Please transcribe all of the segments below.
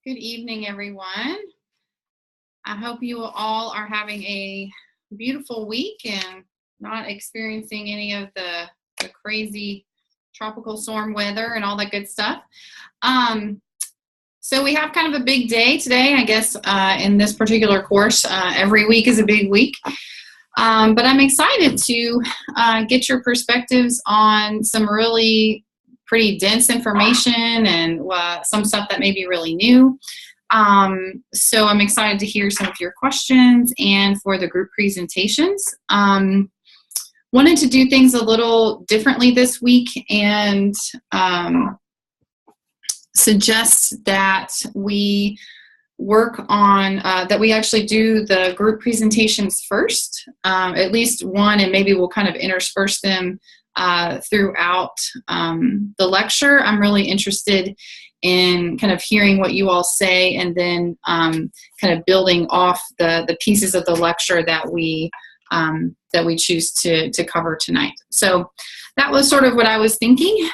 Good evening, everyone. I hope you all are having a beautiful week and not experiencing any of the crazy tropical storm weather and all that good stuff. So we have kind of a big day today, I guess, in this particular course. Every week is a big week. But I'm excited to get your perspectives on some really pretty dense information and some stuff that may be really new. So I'm excited to hear some of your questions and for the group presentations. Wanted to do things a little differently this week and suggest that we work on, that we actually do the group presentations first, at least one, and maybe we'll kind of intersperse them throughout the lecture. I'm really interested in kind of hearing what you all say and then kind of building off the pieces of the lecture that we choose to cover tonight. So that was sort of what I was thinking.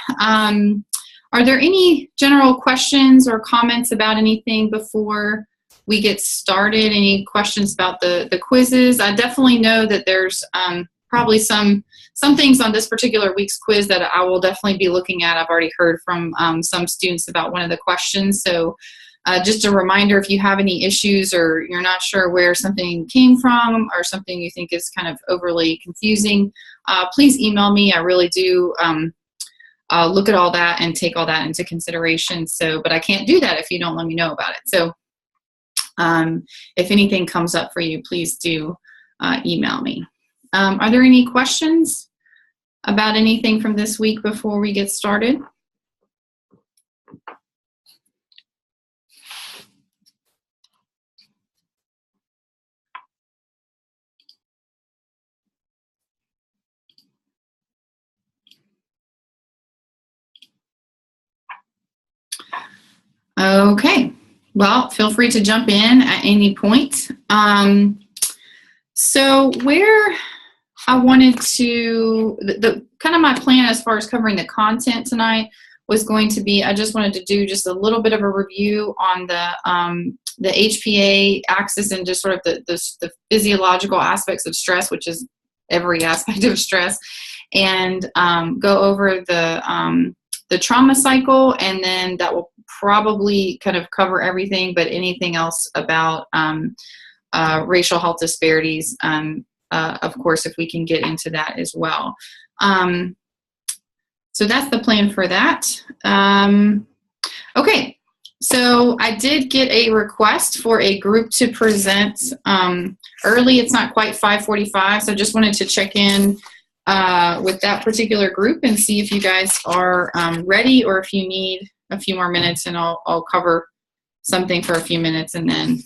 Are there any general questions or comments about anything before we get started? Any questions about the quizzes? I definitely know that there's probably some things on this particular week's quiz that I will definitely be looking at. I've already heard from some students about one of the questions. So just a reminder, if you have any issues or you're not sure where something came from or something you think is kind of overly confusing, please email me. I really do look at all that and take all that into consideration. So, but I can't do that if you don't let me know about it. So if anything comes up for you, please do email me. Are there any questions about anything from this week before we get started? Okay, well, feel free to jump in at any point. So where I wanted to, the kind of my plan as far as covering the content tonight was going to be, I just wanted to do just a little bit of a review on the HPA axis and just sort of the physiological aspects of stress, which is every aspect of stress, and go over the trauma cycle, and then that will probably kind of cover everything, but anything else about racial health disparities, of course, if we can get into that as well. So that's the plan for that. Okay, so I did get a request for a group to present early. It's not quite 5:45, so just wanted to check in with that particular group and see if you guys are ready or if you need a few more minutes, and I'll cover something for a few minutes and then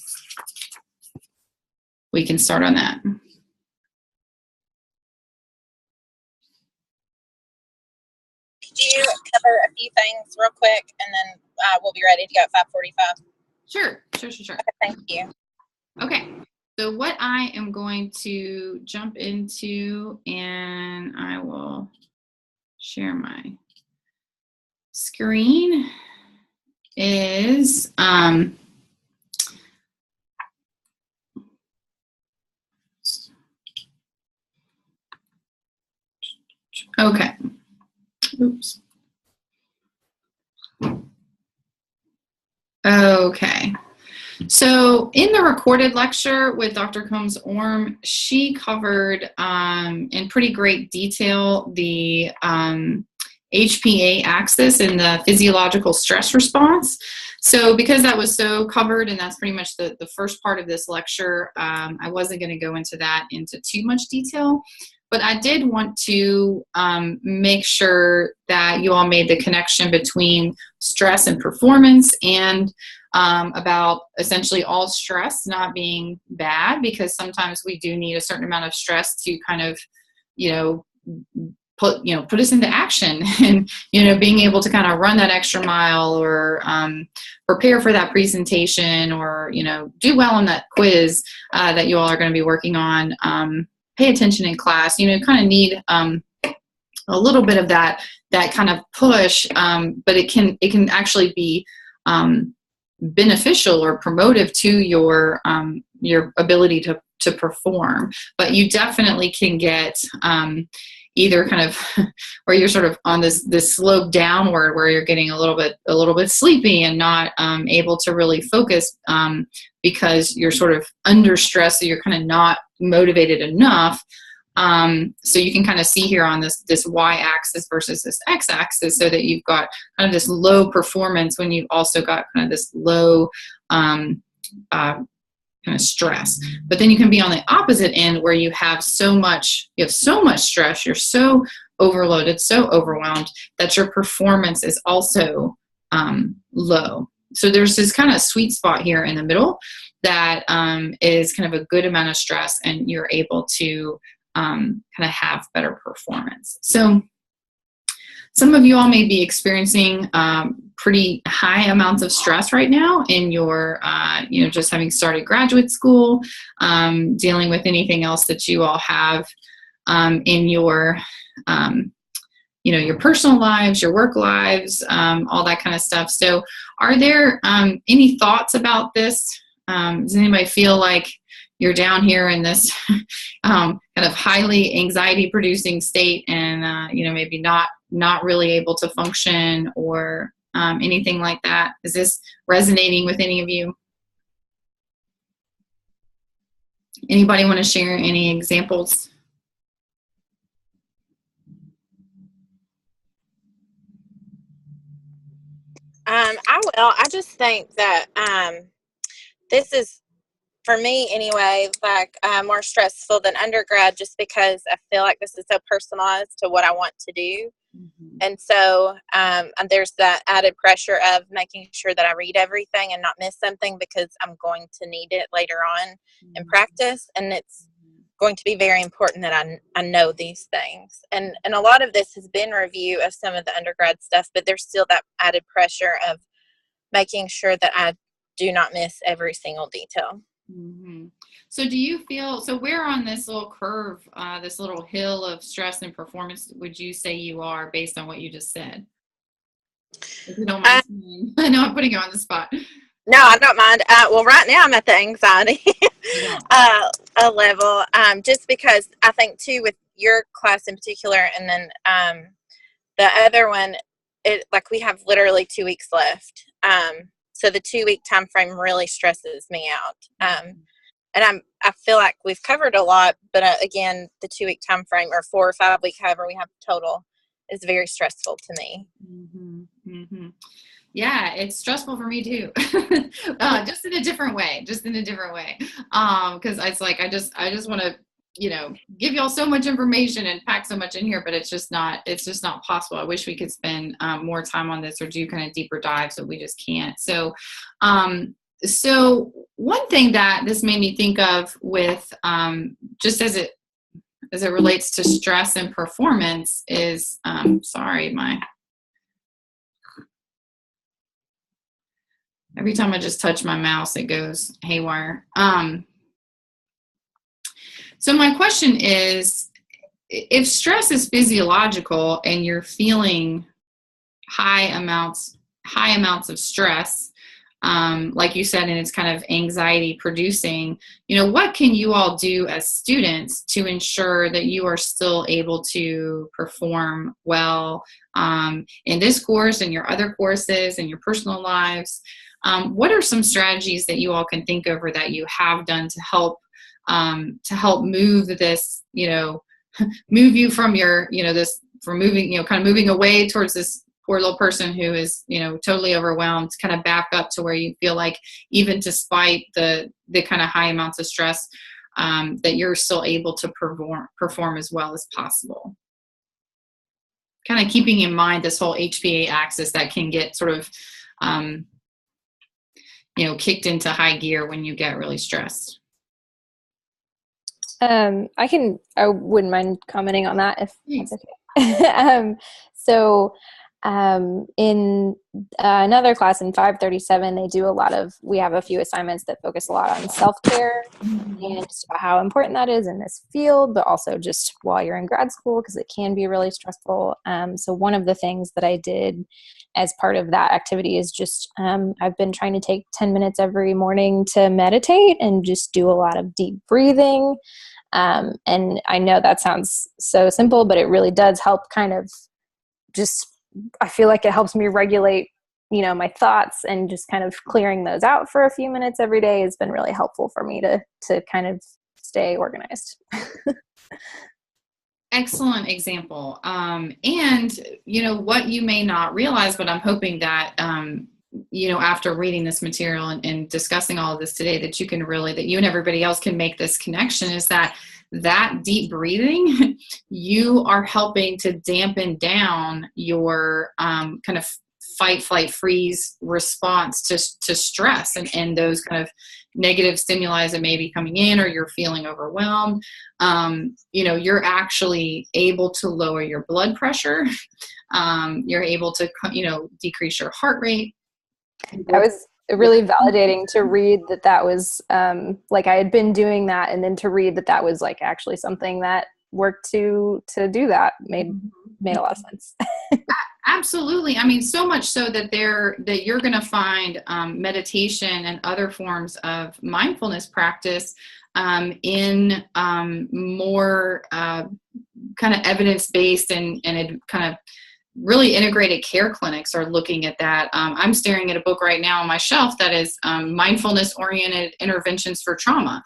we can start on that. Could you cover a few things real quick and then we'll be ready to go at 5:45? Sure. Okay, thank you. Okay, so what I am going to jump into, and I will share my screen, is okay. Oops. Okay. So in the recorded lecture with Dr. Combs-Orme, she covered in pretty great detail the HPA axis and the physiological stress response. So because that was so covered, and that's pretty much the first part of this lecture, I wasn't going to go into that into too much detail. But I did want to make sure that you all made the connection between stress and performance, and about essentially all stress not being bad, because sometimes we do need a certain amount of stress to kind of, put us into action and, being able to kind of run that extra mile or prepare for that presentation or, do well on that quiz that you all are going to be working on. Pay attention in class, kind of need a little bit of that kind of push, but it can actually be beneficial or promotive to your ability to perform. But you definitely can get either kind of where you're sort of on this slope downward, where you're getting a little bit sleepy and not able to really focus because you're sort of under stress, so you're kind of not motivated enough. So you can kind of see here on this y-axis versus this x-axis, so that you've got kind of this low performance when you've also got kind of this low kind of stress. But then you can be on the opposite end, where you have so much stress, you're so overloaded, so overwhelmed, that your performance is also low. So there's this kind of sweet spot here in the middle that is kind of a good amount of stress, and you're able to kind of have better performance. So some of you all may be experiencing pretty high amounts of stress right now in your, just having started graduate school, dealing with anything else that you all have in your, your personal lives, your work lives, all that kind of stuff. So are there any thoughts about this? Does anybody feel like you're down here in this kind of highly anxiety producing state, and maybe not really able to function, or anything like that? Is this resonating with any of you? Anybody want to share any examples? I will. I just think that this is, for me anyway, like more stressful than undergrad, just because I feel like this is so personalized to what I want to do. Mm-hmm. And so there's that added pressure of making sure that I read everything and not miss something, because I'm going to need it later on in practice. And it's going to be very important that I know these things. And a lot of this has been review of some of the undergrad stuff, but there's still that added pressure of making sure that I do not miss every single detail. Mm-hmm. So do you feel, so where on this little curve, this little hill of stress and performance would you say you are, based on what you just said? If you don't mind saying. I know I'm putting you on the spot. No, I don't mind. Well, right now I'm at the anxiety level, just because I think too, with your class in particular, and then the other one, we have literally 2 weeks left. So the 2 week time frame really stresses me out. And I feel like we've covered a lot, but again, the 2 week time frame, or 4 or 5 week, however we have total, is very stressful to me. Mm-hmm. Mm-hmm. Yeah, it's stressful for me too. Just in a different way. Because it's like I just want to, give y'all so much information and pack so much in here, but it's just not possible. I wish we could spend more time on this, or do kind of deeper dives, but we just can't. So one thing that this made me think of with just as it relates to stress and performance is, every time I just touch my mouse, it goes haywire. So my question is, if stress is physiological and you're feeling high amounts of stress, like you said, and it's kind of anxiety producing, what can you all do as students to ensure that you are still able to perform well in this course and your other courses and your personal lives? What are some strategies that you all can think of, or that you have done to help move this, move you from your, moving away towards this poor little person who is, totally overwhelmed, kind of back up to where you feel like, even despite the kind of high amounts of stress, that you're still able to perform as well as possible? Kind of keeping in mind this whole HPA axis that can get sort of, kicked into high gear when you get really stressed. I wouldn't mind commenting on that if that's okay. So In another class in 537, we have a few assignments that focus a lot on self-care and just about how important that is in this field, but also just while you're in grad school, because it can be really stressful. So one of the things that I did as part of that activity is just, I've been trying to take 10 minutes every morning to meditate and just do a lot of deep breathing. And I know that sounds so simple, but it really does help kind of just, I feel like it helps me regulate, my thoughts, and just kind of clearing those out for a few minutes every day has been really helpful for me to kind of stay organized. Excellent example. And, what you may not realize, but I'm hoping that, after reading this material and discussing all of this today, that you and everybody else can make this connection, is that deep breathing, you are helping to dampen down your kind of fight, flight, freeze response to stress and those kind of negative stimuli that may be coming in, or you're feeling overwhelmed. You're actually able to lower your blood pressure. You're able to, decrease your heart rate. That was really validating to read that was like I had been doing that, and then to read that was like actually something that worked to do that made a lot of sense. Absolutely. I mean, so much so that you're going to find meditation and other forms of mindfulness practice in more kind of evidence-based and kind of really integrated care clinics are looking at that. I'm staring at a book right now on my shelf that is mindfulness-oriented interventions for trauma.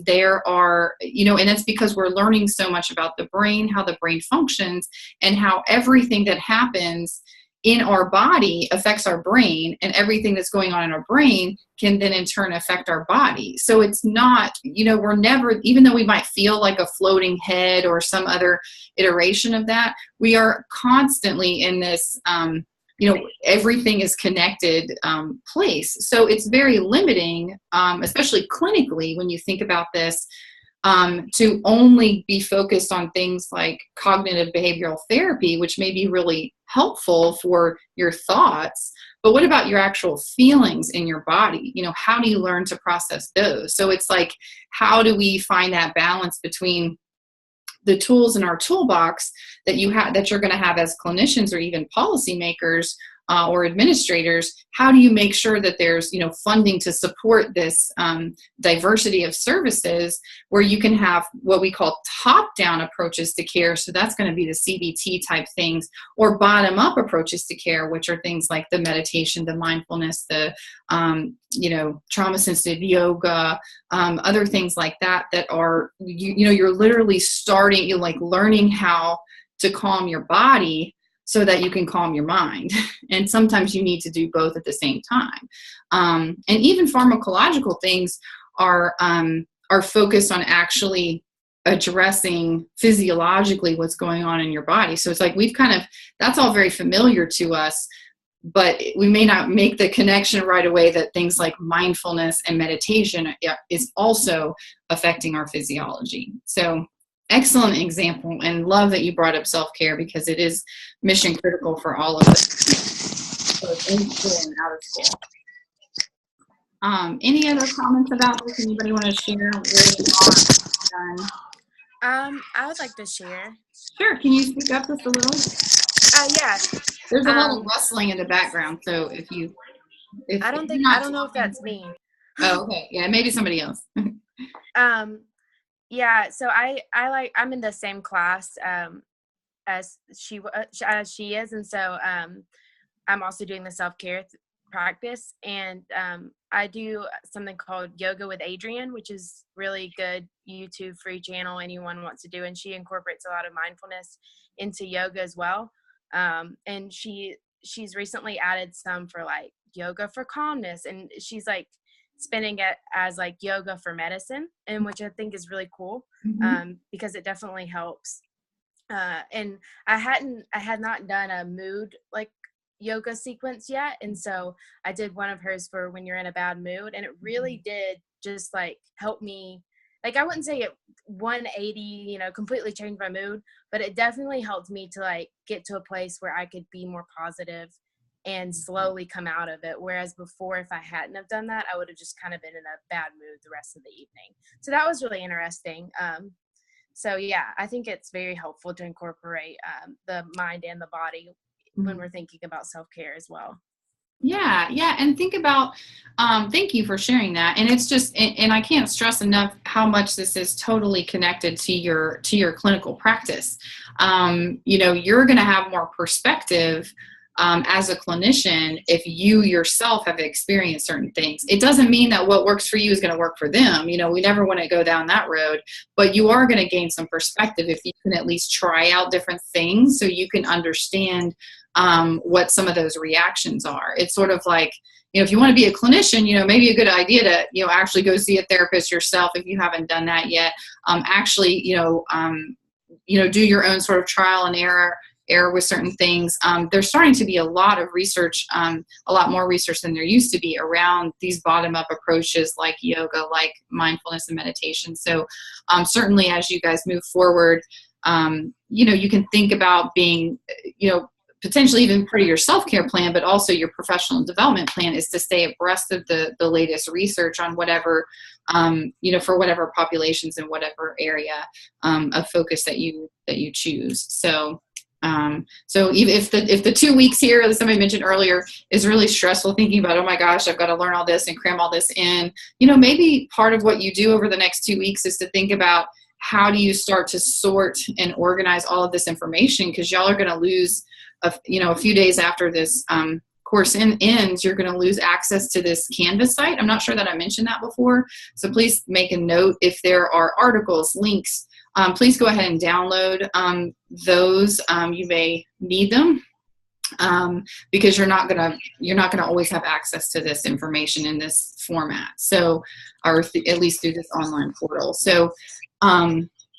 There are, and that's because we're learning so much about the brain, how the brain functions, and how everything that happens in our body affects our brain, and everything that's going on in our brain can then in turn affect our body. So it's not, we're never, even though we might feel like a floating head or some other iteration of that, we are constantly in this, everything is connected place. So it's very limiting, especially clinically, when you think about this, to only be focused on things like cognitive behavioral therapy, which may be really helpful for your thoughts. But what about your actual feelings in your body? How do you learn to process those? So it's like, how do we find that balance between the tools in our toolbox that you're going to have as clinicians or even policymakers or administrators? How do you make sure that there's funding to support this diversity of services, where you can have what we call top-down approaches to care? So that's going to be the CBT type things, or bottom-up approaches to care, which are things like the meditation, the mindfulness, the trauma-sensitive yoga, other things like that are you're literally starting, learning how to calm your body so that you can calm your mind. And sometimes you need to do both at the same time. And even pharmacological things are focused on actually addressing physiologically what's going on in your body. So it's like that's all very familiar to us, but we may not make the connection right away that things like mindfulness and meditation is also affecting our physiology. So excellent example, and love that you brought up self-care, because it is mission critical for all of us, both in school and out of school. Any other comments about this? Anybody want to share where you are? I would like to share. Sure. Can you speak up just a little? Yeah. There's a lot of rustling in the background, so if I don't know if that's me. Oh, okay. Yeah, maybe somebody else. Yeah, so I'm in the same class as she is, and so I'm also doing the self-care practice, and I do something called Yoga with Adrienne, which is really good YouTube free channel anyone wants to do, and she incorporates a lot of mindfulness into yoga as well. And she's recently added some for like yoga for calmness, and she's like spinning it as like yoga for medicine, and which I think is really cool, because it definitely helps. And I had not done a mood like yoga sequence yet, and so I did one of hers for when you're in a bad mood, and it really did just like help me like, I wouldn't say it 180, completely changed my mood, but it definitely helped me to like get to a place where I could be more positive and slowly come out of it. Whereas before, if I hadn't have done that, I would have just kind of been in a bad mood the rest of the evening. So that was really interesting. So yeah, I think it's very helpful to incorporate the mind and the body when we're thinking about self-care as well. Yeah. And think about, thank you for sharing that. And it's just, and I can't stress enough how much this is totally connected to your clinical practice. You're going to have more perspective as a clinician if you yourself have experienced certain things. It doesn't mean that what works for you is going to work for them. We never want to go down that road, but you are going to gain some perspective if you can at least try out different things so you can understand what some of those reactions are. It's sort of like, if you want to be a clinician, maybe a good idea to, actually go see a therapist yourself if you haven't done that yet. Do your own sort of trial and error with certain things. There's starting to be a lot of research, a lot more research than there used to be around these bottom-up approaches like yoga, like mindfulness and meditation. So certainly as you guys move forward, you can think about being, potentially even part of your self-care plan, but also your professional development plan is to stay abreast of the latest research on whatever, for whatever populations in whatever area of focus that you choose. So even if the 2 weeks here, as somebody mentioned earlier, is really stressful, thinking about, oh my gosh, I've got to learn all this and cram all this in, maybe part of what you do over the next 2 weeks is to think about how do you start to sort and organize all of this information, because y'all are going to lose a few days after this course ends, you're going to lose access to this Canvas site. I'm not sure that I mentioned that before. So please make a note if there are articles, links, please go ahead and download those. You may need them because you're not gonna always have access to this information in this format. So, or at least through this online portal. So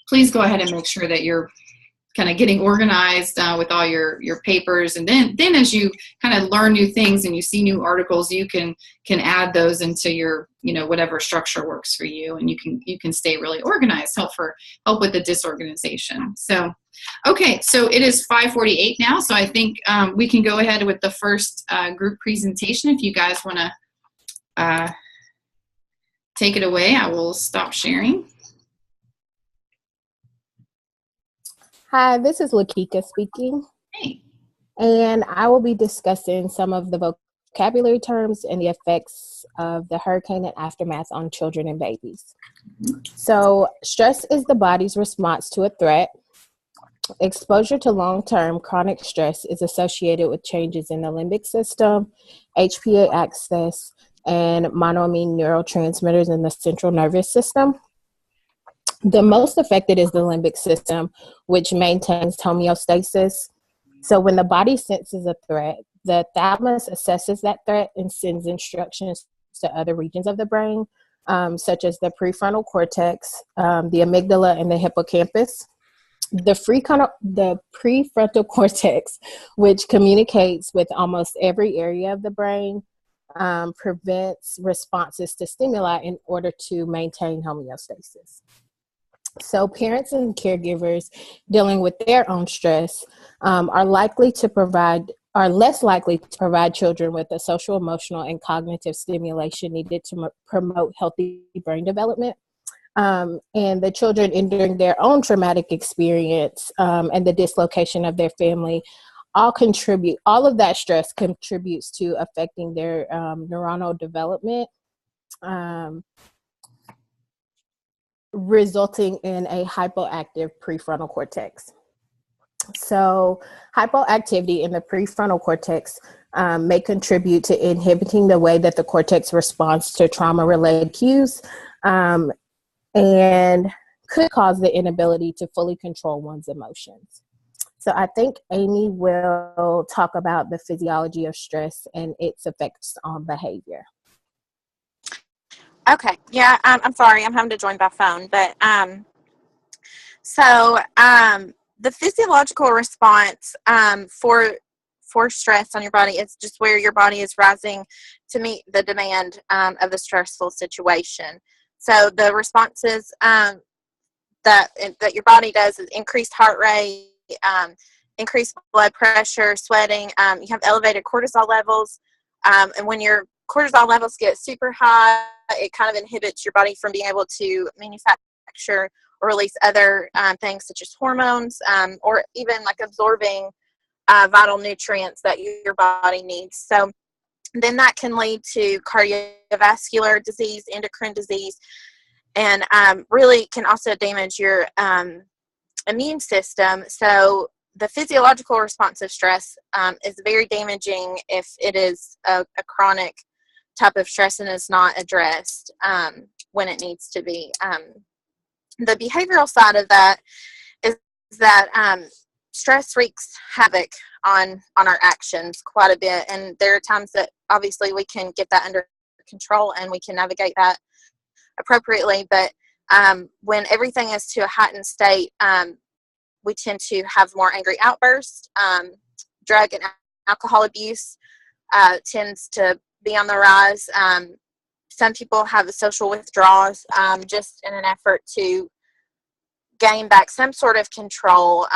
please go ahead and make sure that you're kind of getting organized with all your papers, and then as you kind of learn new things and you see new articles, you can add those into your whatever structure works for you, and you can stay really organized. Help with the disorganization. So okay, so it is 5:48 now, so I think we can go ahead with the first group presentation. If you guys want to take it away, I will stop sharing. Hi, this is Lakika speaking. Hey. And I will be discussing some of the vocabulary terms and the effects of the hurricane and aftermath on children and babies. So, stress is the body's response to a threat. Exposure to long-term chronic stress is associated with changes in the limbic system, HPA axis, and monoamine neurotransmitters in the central nervous system. The most affected is the limbic system, which maintains homeostasis. So when the body senses a threat, the thalamus assesses that threat and sends instructions to other regions of the brain, such as the prefrontal cortex, the amygdala, and the hippocampus. The prefrontal cortex, which communicates with almost every area of the brain, prevents responses to stimuli in order to maintain homeostasis. So parents and caregivers dealing with their own stress are less likely to provide children with the social, emotional, and cognitive stimulation needed to promote healthy brain development. And the children enduring their own traumatic experience and the dislocation of their family all of that stress contributes to affecting their neuronal development, resulting in a hypoactive prefrontal cortex. So hypoactivity in the prefrontal cortex may contribute to inhibiting the way that the cortex responds to trauma-related cues, and could cause the inability to fully control one's emotions. So I think Amy will talk about the physiology of stress and its effects on behavior. Okay. Yeah. I'm sorry. I'm having to join by phone, but the physiological response for stress on your body is just where your body is rising to meet the demand of the stressful situation. So the responses that your body does is increased heart rate, increased blood pressure, sweating. You have elevated cortisol levels, and when your cortisol levels get super high, it kind of inhibits your body from being able to manufacture or release other things such as hormones, or even like absorbing vital nutrients that your body needs. So then that can lead to cardiovascular disease, endocrine disease, and really can also damage your immune system. So the physiological response of stress is very damaging if it is a chronic type of stress and is not addressed when it needs to be. The behavioral side of that is that stress wreaks havoc on our actions quite a bit, and there are times that obviously we can get that under control and we can navigate that appropriately, but when everything is to a heightened state, we tend to have more angry outbursts. Drug and alcohol abuse tends to be on the rise. Some people have social withdrawals just in an effort to gain back some sort of control,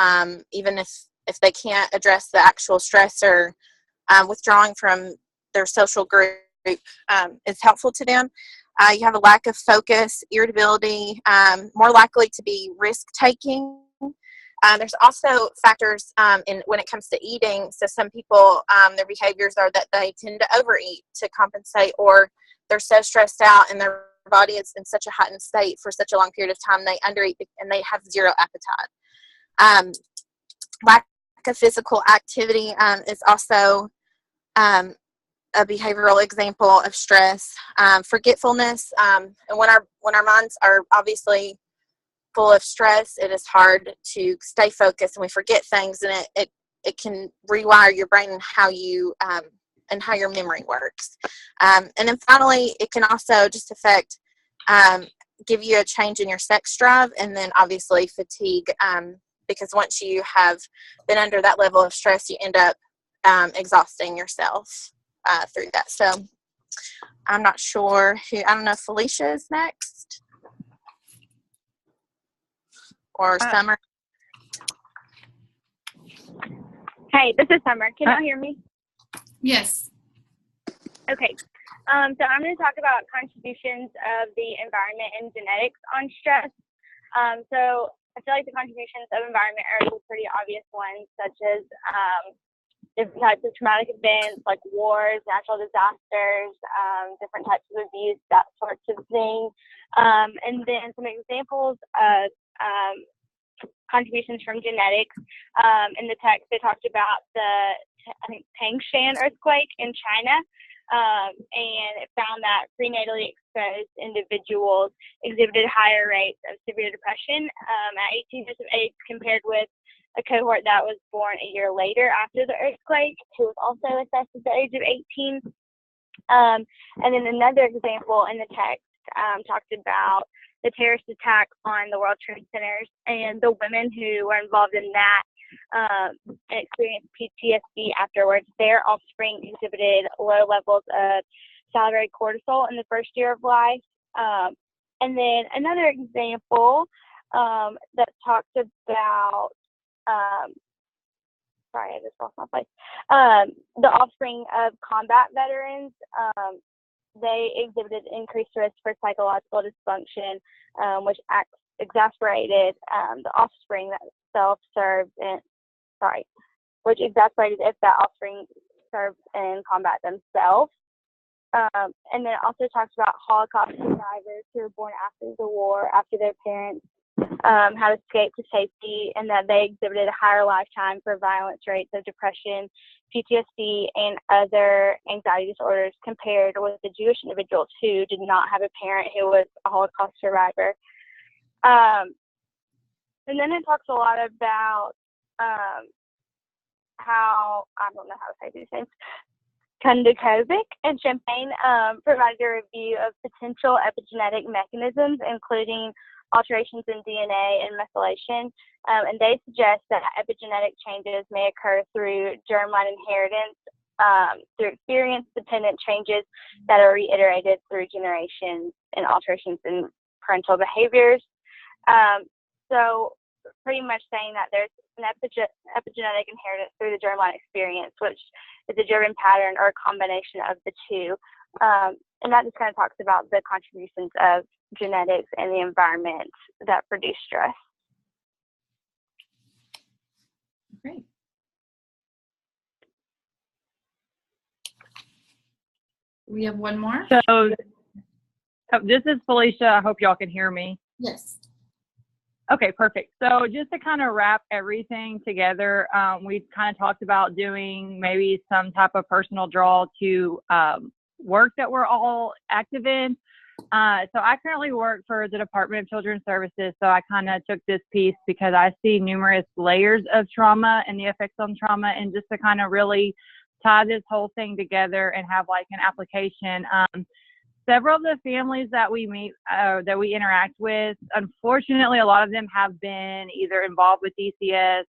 even if they can't address the actual stressor. Withdrawing from their social group is helpful to them. You have a lack of focus, irritability, more likely to be risk-taking. There's also factors when it comes to eating. So some people, their behaviors are that they tend to overeat to compensate, or they're so stressed out and their body is in such a heightened state for such a long period of time, they undereat and they have zero appetite. Lack of physical activity is also a behavioral example of stress. Forgetfulness, and when our minds are obviously full of stress, it is hard to stay focused, and we forget things, and it can rewire your brain and how your memory works. And then finally, it can also just affect, give you a change in your sex drive, and then obviously fatigue, because once you have been under that level of stress, you end up exhausting yourself through that. So I'm not sure I don't know if Felicia is next or Summer. Hey, this is Summer. Can y'all hear me? Yes. Okay. So I'm going to talk about contributions of the environment and genetics on stress. So I feel like the contributions of environment are the pretty obvious ones, such as different types of traumatic events like wars, natural disasters, different types of abuse, that sorts of thing. And then some examples of contributions from genetics. In the text, they talked about I think Tangshan earthquake in China, and it found that prenatally exposed individuals exhibited higher rates of severe depression at 18 years of age compared with a cohort that was born a year later after the earthquake, who was also assessed at the age of 18. And then another example in the text talked about the terrorist attack on the World Trade Centers, and the women who were involved in that and experienced PTSD afterwards. Their offspring exhibited low levels of salivary cortisol in the first year of life. And then another example that talked about, sorry, I just lost my place. The offspring of combat veterans, they exhibited exacerbated the offspring that self-served and which exacerbated if that offspring served in combat themselves. And then it also talks about Holocaust survivors who were born after the war, after their parents had escaped to safety, and that they exhibited a higher lifetime for violence rates of depression, PTSD, and other anxiety disorders compared with the Jewish individuals who did not have a parent who was a Holocaust survivor. And then it talks a lot about how, I don't know how to say these things, Kundakovic and Champagne provided a review of potential epigenetic mechanisms, including alterations in DNA and methylation, and they suggest that epigenetic changes may occur through germline inheritance through experience-dependent changes that are reiterated through generations and alterations in parental behaviors. So pretty much saying that there's an epigenetic inheritance through the germline experience, which is a driven pattern or a combination of the two. And that just kind of talks about the contributions of genetics and the environment that produce stress. Great. We have one more. So this is Felicia. I hope y'all can hear me. Yes. Okay, perfect. So just to kind of wrap everything together, we kind of talked about doing maybe some type of personal draw to work that we're all active in. So I currently work for the Department of Children's Services. So I kind of took this piece because I see numerous layers of trauma and the effects on trauma, and just to kind of really tie this whole thing together and have like an application. Several of the families that we meet, that we interact with, unfortunately, a lot of them have been either involved with DCS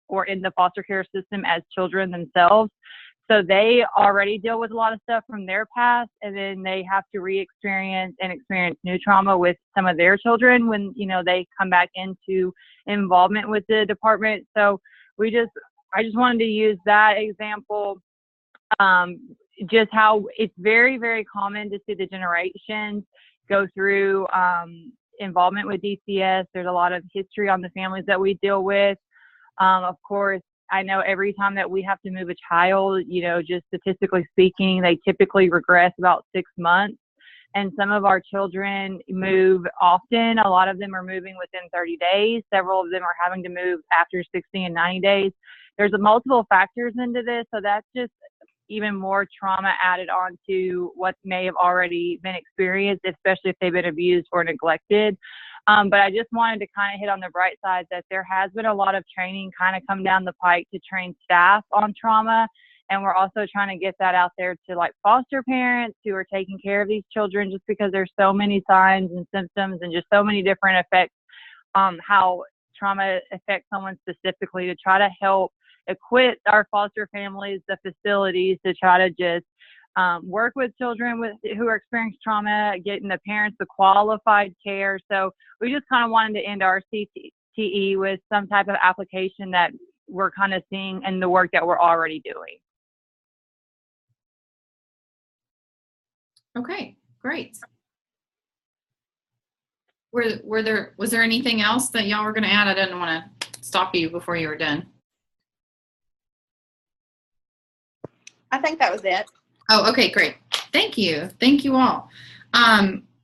or in the foster care system as children themselves. So they already deal with a lot of stuff from their past, and then they have to re-experience and experience new trauma with some of their children when, you know, they come back into involvement with the department. So I just wanted to use that example. Just how it's very, very common to see the generations go through involvement with DCS. There's a lot of history on the families that we deal with. Of course, I know every time that we have to move a child, you know, just statistically speaking, they typically regress about 6 months. And some of our children move often. A lot of them are moving within 30 days. Several of them are having to move after 60 and 90 days. There's multiple factors into this. So that's just even more trauma added on to what may have already been experienced, especially if they've been abused or neglected. But I just wanted to kind of hit on the bright side that there has been a lot of training kind of come down the pike to train staff on trauma. And we're also trying to get that out there to like foster parents who are taking care of these children, just because there's so many signs and symptoms and just so many different effects, how trauma affects someone specifically, to try to help equip our foster families, the facilities, to try to just work with children who are experiencing trauma, getting the parents the qualified care. So we just kind of wanted to end our CTE with some type of application that we're kind of seeing in the work that we're already doing. Okay, great. Was there anything else that y'all were going to add? I didn't want to stop you before you were done. I think that was it. Oh, okay, great. Thank you. Thank you all.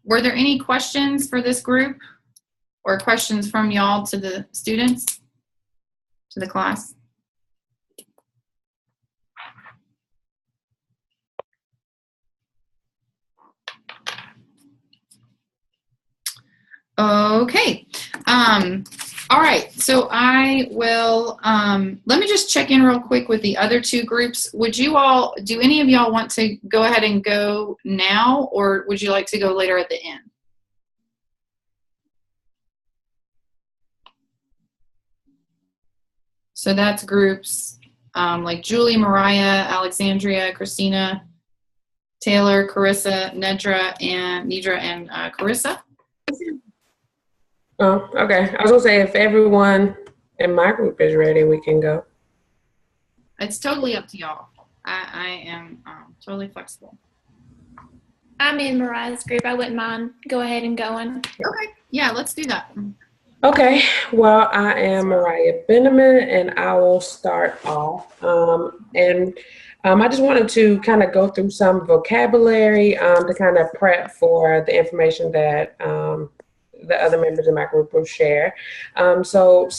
Were there any questions for this group, or questions from y'all to the students, to the class? Okay. All right. So I will, let me just check in real quick with the other two groups. Do any of y'all want to go ahead and go now, or would you like to go later at the end? So that's groups like Julie, Mariah, Alexandria, Christina, Taylor, Carissa, Nedra, and Carissa. Oh, okay. I was gonna say, if everyone in my group is ready, we can go. It's totally up to y'all. I am totally flexible. I'm in Mariah's group. I wouldn't mind go ahead and going. Okay. Yeah, let's do that. Okay. Well, I am Mariah Benjamin, and I will start off. I just wanted to kind of go through some vocabulary to kind of prep for the information that the other members of my group will share. So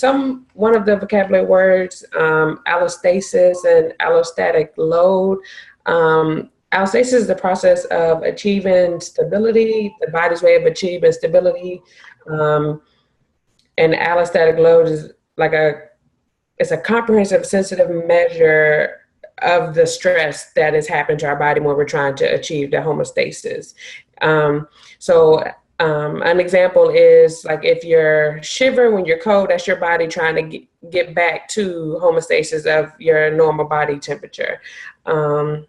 one of the vocabulary words, allostasis and allostatic load. Allostasis is the process of achieving stability, the body's way of achieving stability. And allostatic load is it's a comprehensive, sensitive measure of the stress that is happening to our body when we're trying to achieve the homeostasis. So An example is like if you're shivering when you're cold, that's your body trying to get back to homeostasis of your normal body temperature. And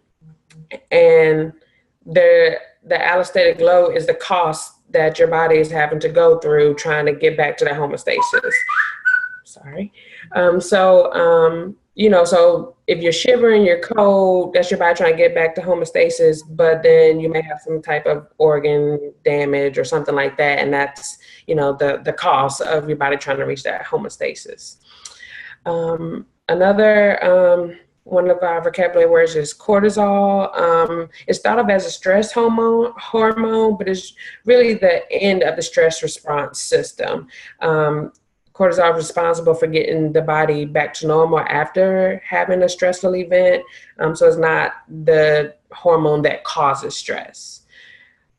the allostatic load is the cost that your body is having to go through trying to get back to that homeostasis. Sorry. So if you're shivering, you're cold, that's your body trying to get back to homeostasis, but then you may have some type of organ damage or something like that. And that's, the cost of your body trying to reach that homeostasis. Another one of our vocabulary words is cortisol. It's thought of as a stress hormone, but it's really the end of the stress response system. Cortisol is responsible for getting the body back to normal after having a stressful event. So it's not the hormone that causes stress.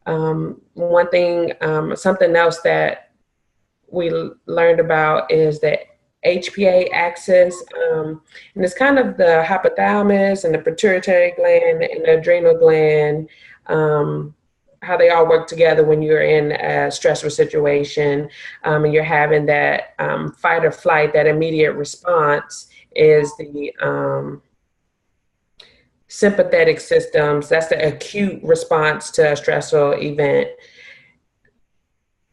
One thing, something else that we learned about is the HPA axis, and it's kind of the hypothalamus and the pituitary gland and the adrenal gland, how they all work together when you're in a stressful situation, and you're having that fight or flight. That immediate response is the sympathetic systems. That's the acute response to a stressful event,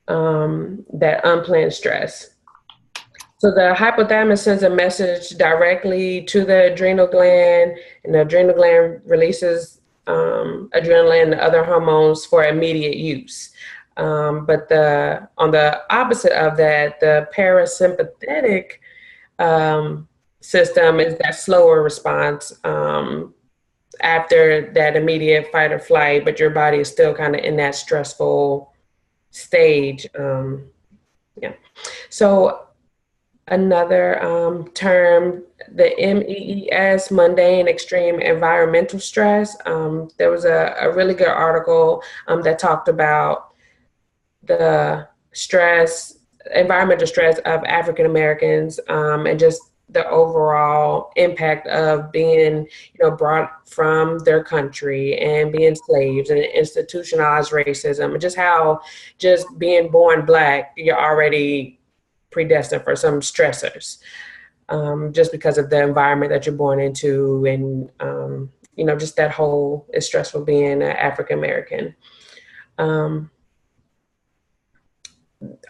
that unplanned stress. So the hypothalamus sends a message directly to the adrenal gland, and the adrenal gland releases adrenaline and other hormones for immediate use. But on the opposite of that, the parasympathetic system is that slower response after that immediate fight or flight, but your body is still kind of in that stressful stage. So another term, the MEES, mundane extreme environmental stress. There was a really good article that talked about the environmental stress of African Americans, and just the overall impact of being, brought from their country and being slaves and institutionalized racism, and just how just being born Black, you're already predestined for some stressors, just because of the environment that you're born into, and just that whole, it's stressful being African American.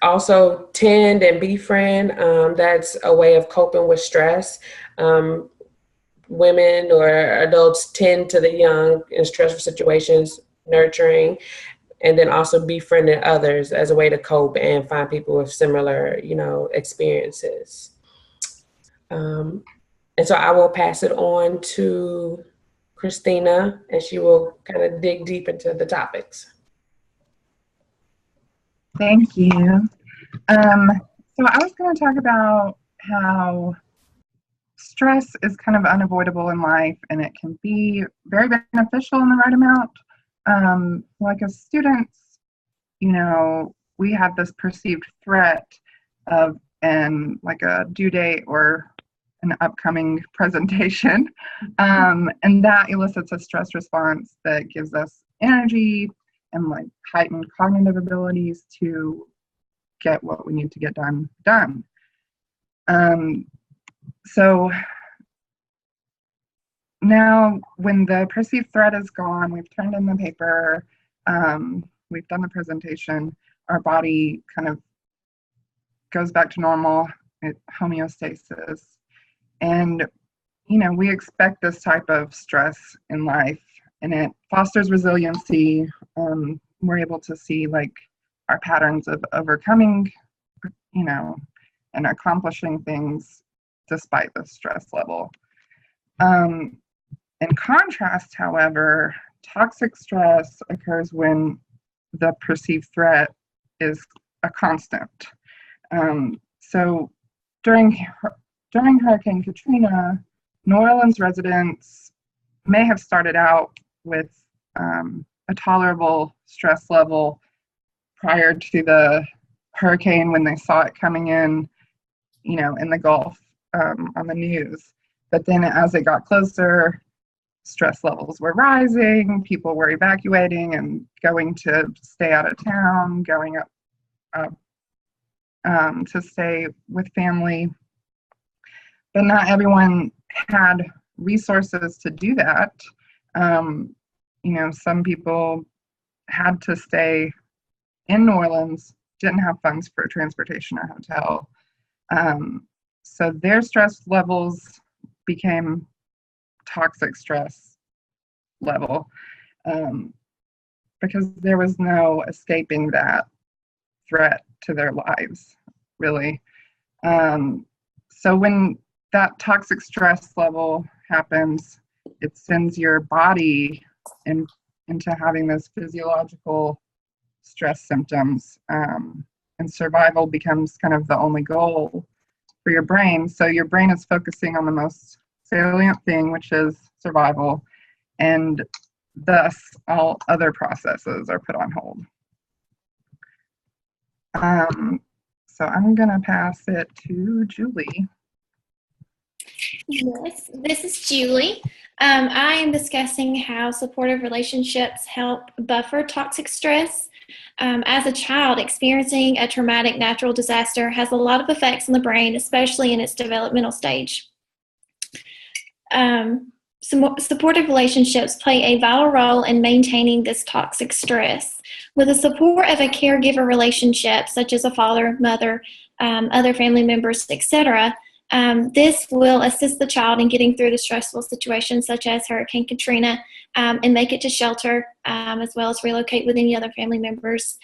Also, tend and befriend, that's a way of coping with stress. Women or adults tend to the young in stressful situations, nurturing, and then also befriending others as a way to cope and find people with similar, experiences. And so I will pass it on to Christina, and she will kind of dig deep into the topics. Thank you. So I was going to talk about how stress is kind of unavoidable in life, and it can be very beneficial in the right amount. Like as students, we have this perceived threat of like a due date or an upcoming presentation, and that elicits a stress response that gives us energy and like heightened cognitive abilities to get what we need to get done. So now when the perceived threat is gone, we've turned in the paper, we've done the presentation, our body kind of goes back to normal, homeostasis. And, we expect this type of stress in life, and it fosters resiliency. We're able to see like our patterns of overcoming, and accomplishing things despite the stress level. In contrast, however, toxic stress occurs when the perceived threat is a constant. So during Hurricane Katrina, New Orleans residents may have started out with a tolerable stress level prior to the hurricane when they saw it coming in, in the Gulf on the news. But then as it got closer, stress levels were rising. People were evacuating and going to stay out of town, going up to stay with family. But not everyone had resources to do that. Some people had to stay in New Orleans, didn't have funds for transportation or hotel. So their stress levels became toxic stress level, because there was no escaping that threat to their lives, really. So when that toxic stress level happens, it sends your body into having those physiological stress symptoms, and survival becomes kind of the only goal for your brain. So your brain is focusing on the most salient thing, which is survival, and thus all other processes are put on hold. So I'm going to pass it to Julie. Yes, this is Julie. I am discussing how supportive relationships help buffer toxic stress. As a child, experiencing a traumatic natural disaster has a lot of effects on the brain, especially in its developmental stage. Supportive relationships play a vital role in maintaining this toxic stress. With the support of a caregiver relationship, such as a father, mother, other family members, etc., this will assist the child in getting through the stressful situations such as Hurricane Katrina, and make it to shelter, as well as relocate with any other family members.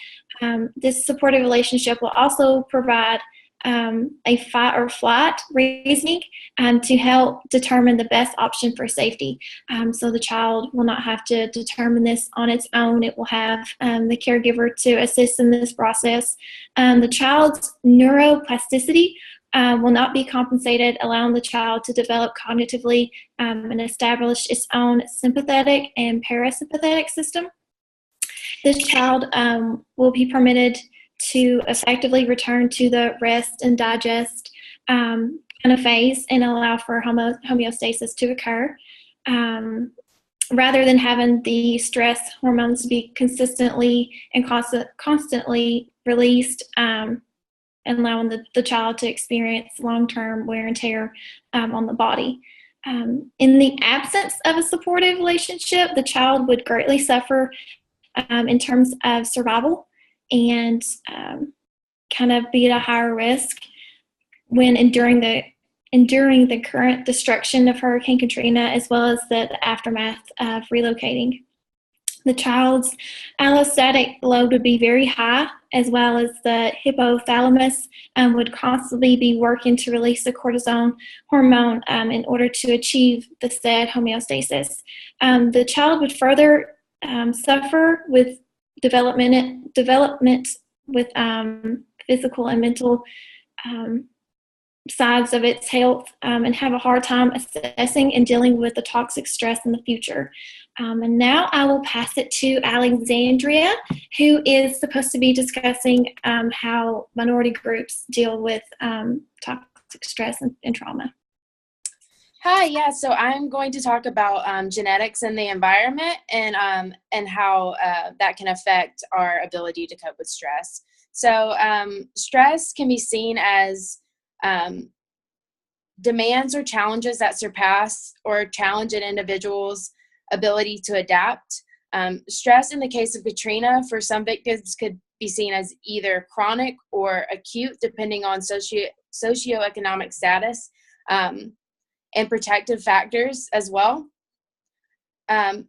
This supportive relationship will also provide a fight or flight reasoning to help determine the best option for safety. So the child will not have to determine this on its own. It will have the caregiver to assist in this process. The child's neuroplasticity will not be compensated, allowing the child to develop cognitively and establish its own sympathetic and parasympathetic system. This child will be permitted to effectively return to the rest and digest kind of phase and allow for homeostasis to occur, rather than having the stress hormones be consistently and constantly released, and allowing the child to experience long-term wear and tear on the body. In the absence of a supportive relationship, the child would greatly suffer in terms of survival and kind of be at a higher risk when enduring the current destruction of Hurricane Katrina, as well as the aftermath of relocating. The child's allostatic load would be very high, as well as the hypothalamus would constantly be working to release the cortisol hormone in order to achieve the said homeostasis. The child would further suffer with development with physical and mental sides of its health, and have a hard time assessing and dealing with the toxic stress in the future. And now I will pass it to Alexandria, who is supposed to be discussing how minority groups deal with toxic stress and trauma. Hi, yeah, so I'm going to talk about genetics and the environment, and how that can affect our ability to cope with stress. So stress can be seen as demands or challenges that surpass or challenge an individual's ability to adapt. Stress in the case of Katrina for some victims could be seen as either chronic or acute, depending on socioeconomic status and protective factors as well.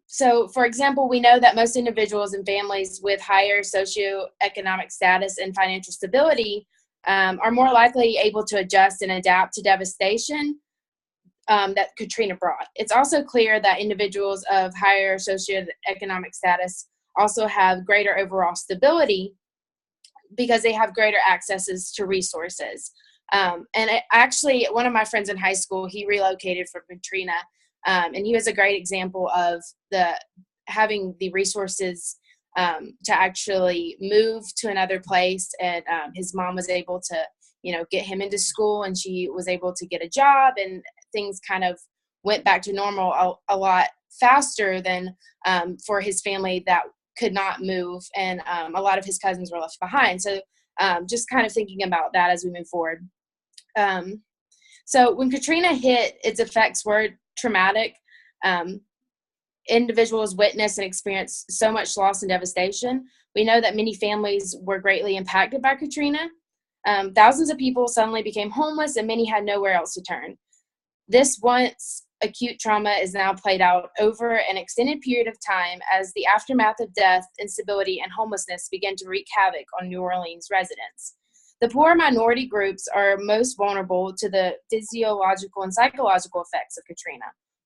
So, for example, we know that most individuals and families with higher socioeconomic status and financial stability are more likely able to adjust and adapt to devastation that Katrina brought. It's also clear that individuals of higher socioeconomic status also have greater overall stability because they have greater accesses to resources. Actually, one of my friends in high school, he relocated from Katrina, and he was a great example of having the resources to actually move to another place. And his mom was able to, get him into school, and she was able to get a job, and things kind of went back to normal a lot faster than for his family that could not move, and a lot of his cousins were left behind. So just kind of thinking about that as we move forward. So when Katrina hit, its effects were traumatic. Individuals witnessed and experienced so much loss and devastation. We know that many families were greatly impacted by Katrina. Thousands of people suddenly became homeless, and many had nowhere else to turn. This once acute trauma is now played out over an extended period of time as the aftermath of death, instability, and homelessness began to wreak havoc on New Orleans residents. The poor minority groups are most vulnerable to the physiological and psychological effects of Katrina.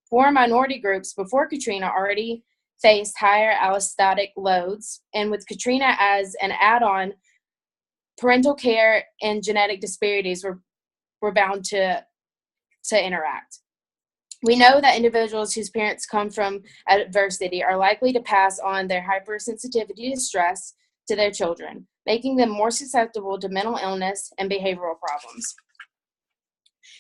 Poor minority groups before Katrina already faced higher allostatic loads, and with Katrina as an add-on, parental care and genetic disparities were bound to interact. We know that individuals whose parents come from adversity are likely to pass on their hypersensitivity to stress to their children, making them more susceptible to mental illness and behavioral problems.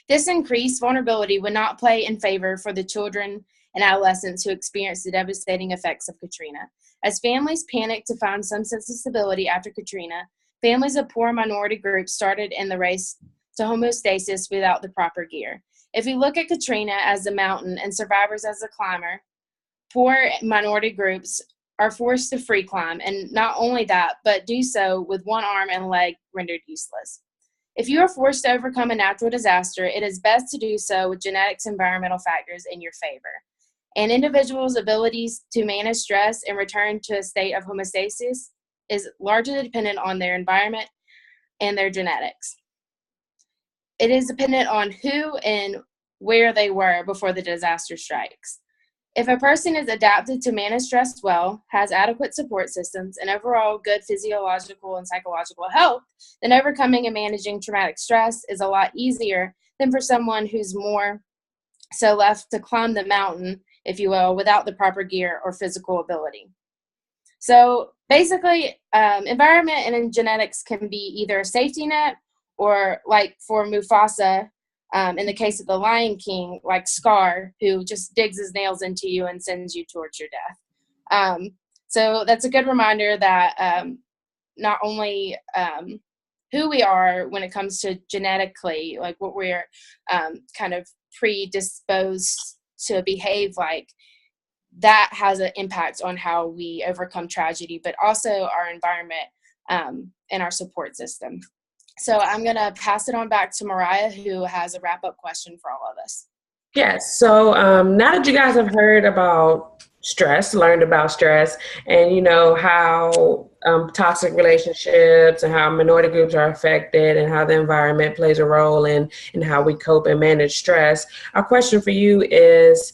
This increased vulnerability would not play in favor for the children and adolescents who experienced the devastating effects of Katrina. As families panicked to find some sense of stability after Katrina, families of poor minority groups started in the race to homeostasis without the proper gear. If we look at Katrina as a mountain and survivors as a climber, poor minority groups are forced to free climb, and not only that, but do so with one arm and leg rendered useless. If you are forced to overcome a natural disaster, it is best to do so with genetics and environmental factors in your favor. An individual's abilities to manage stress and return to a state of homeostasis is largely dependent on their environment and their genetics. It is dependent on who and where they were before the disaster strikes. If a person is adapted to manage stress well, has adequate support systems, and overall good physiological and psychological health, then overcoming and managing traumatic stress is a lot easier than for someone who's more so left to climb the mountain, if you will, without the proper gear or physical ability. So basically, environment and genetics can be either a safety net or, like for Mufasa, in the case of the Lion King, like Scar, who just digs his nails into you and sends you towards your death. So that's a good reminder that not only who we are when it comes to genetically, like what we're kind of predisposed to behave like, that has an impact on how we overcome tragedy, but also our environment and our support system. So I'm going to pass it on back to Mariah, who has a wrap-up question for all of us. Yes. So now that you guys have heard about stress, learned about stress, and you know how toxic relationships and how minority groups are affected and how the environment plays a role in how we cope and manage stress, our question for you is,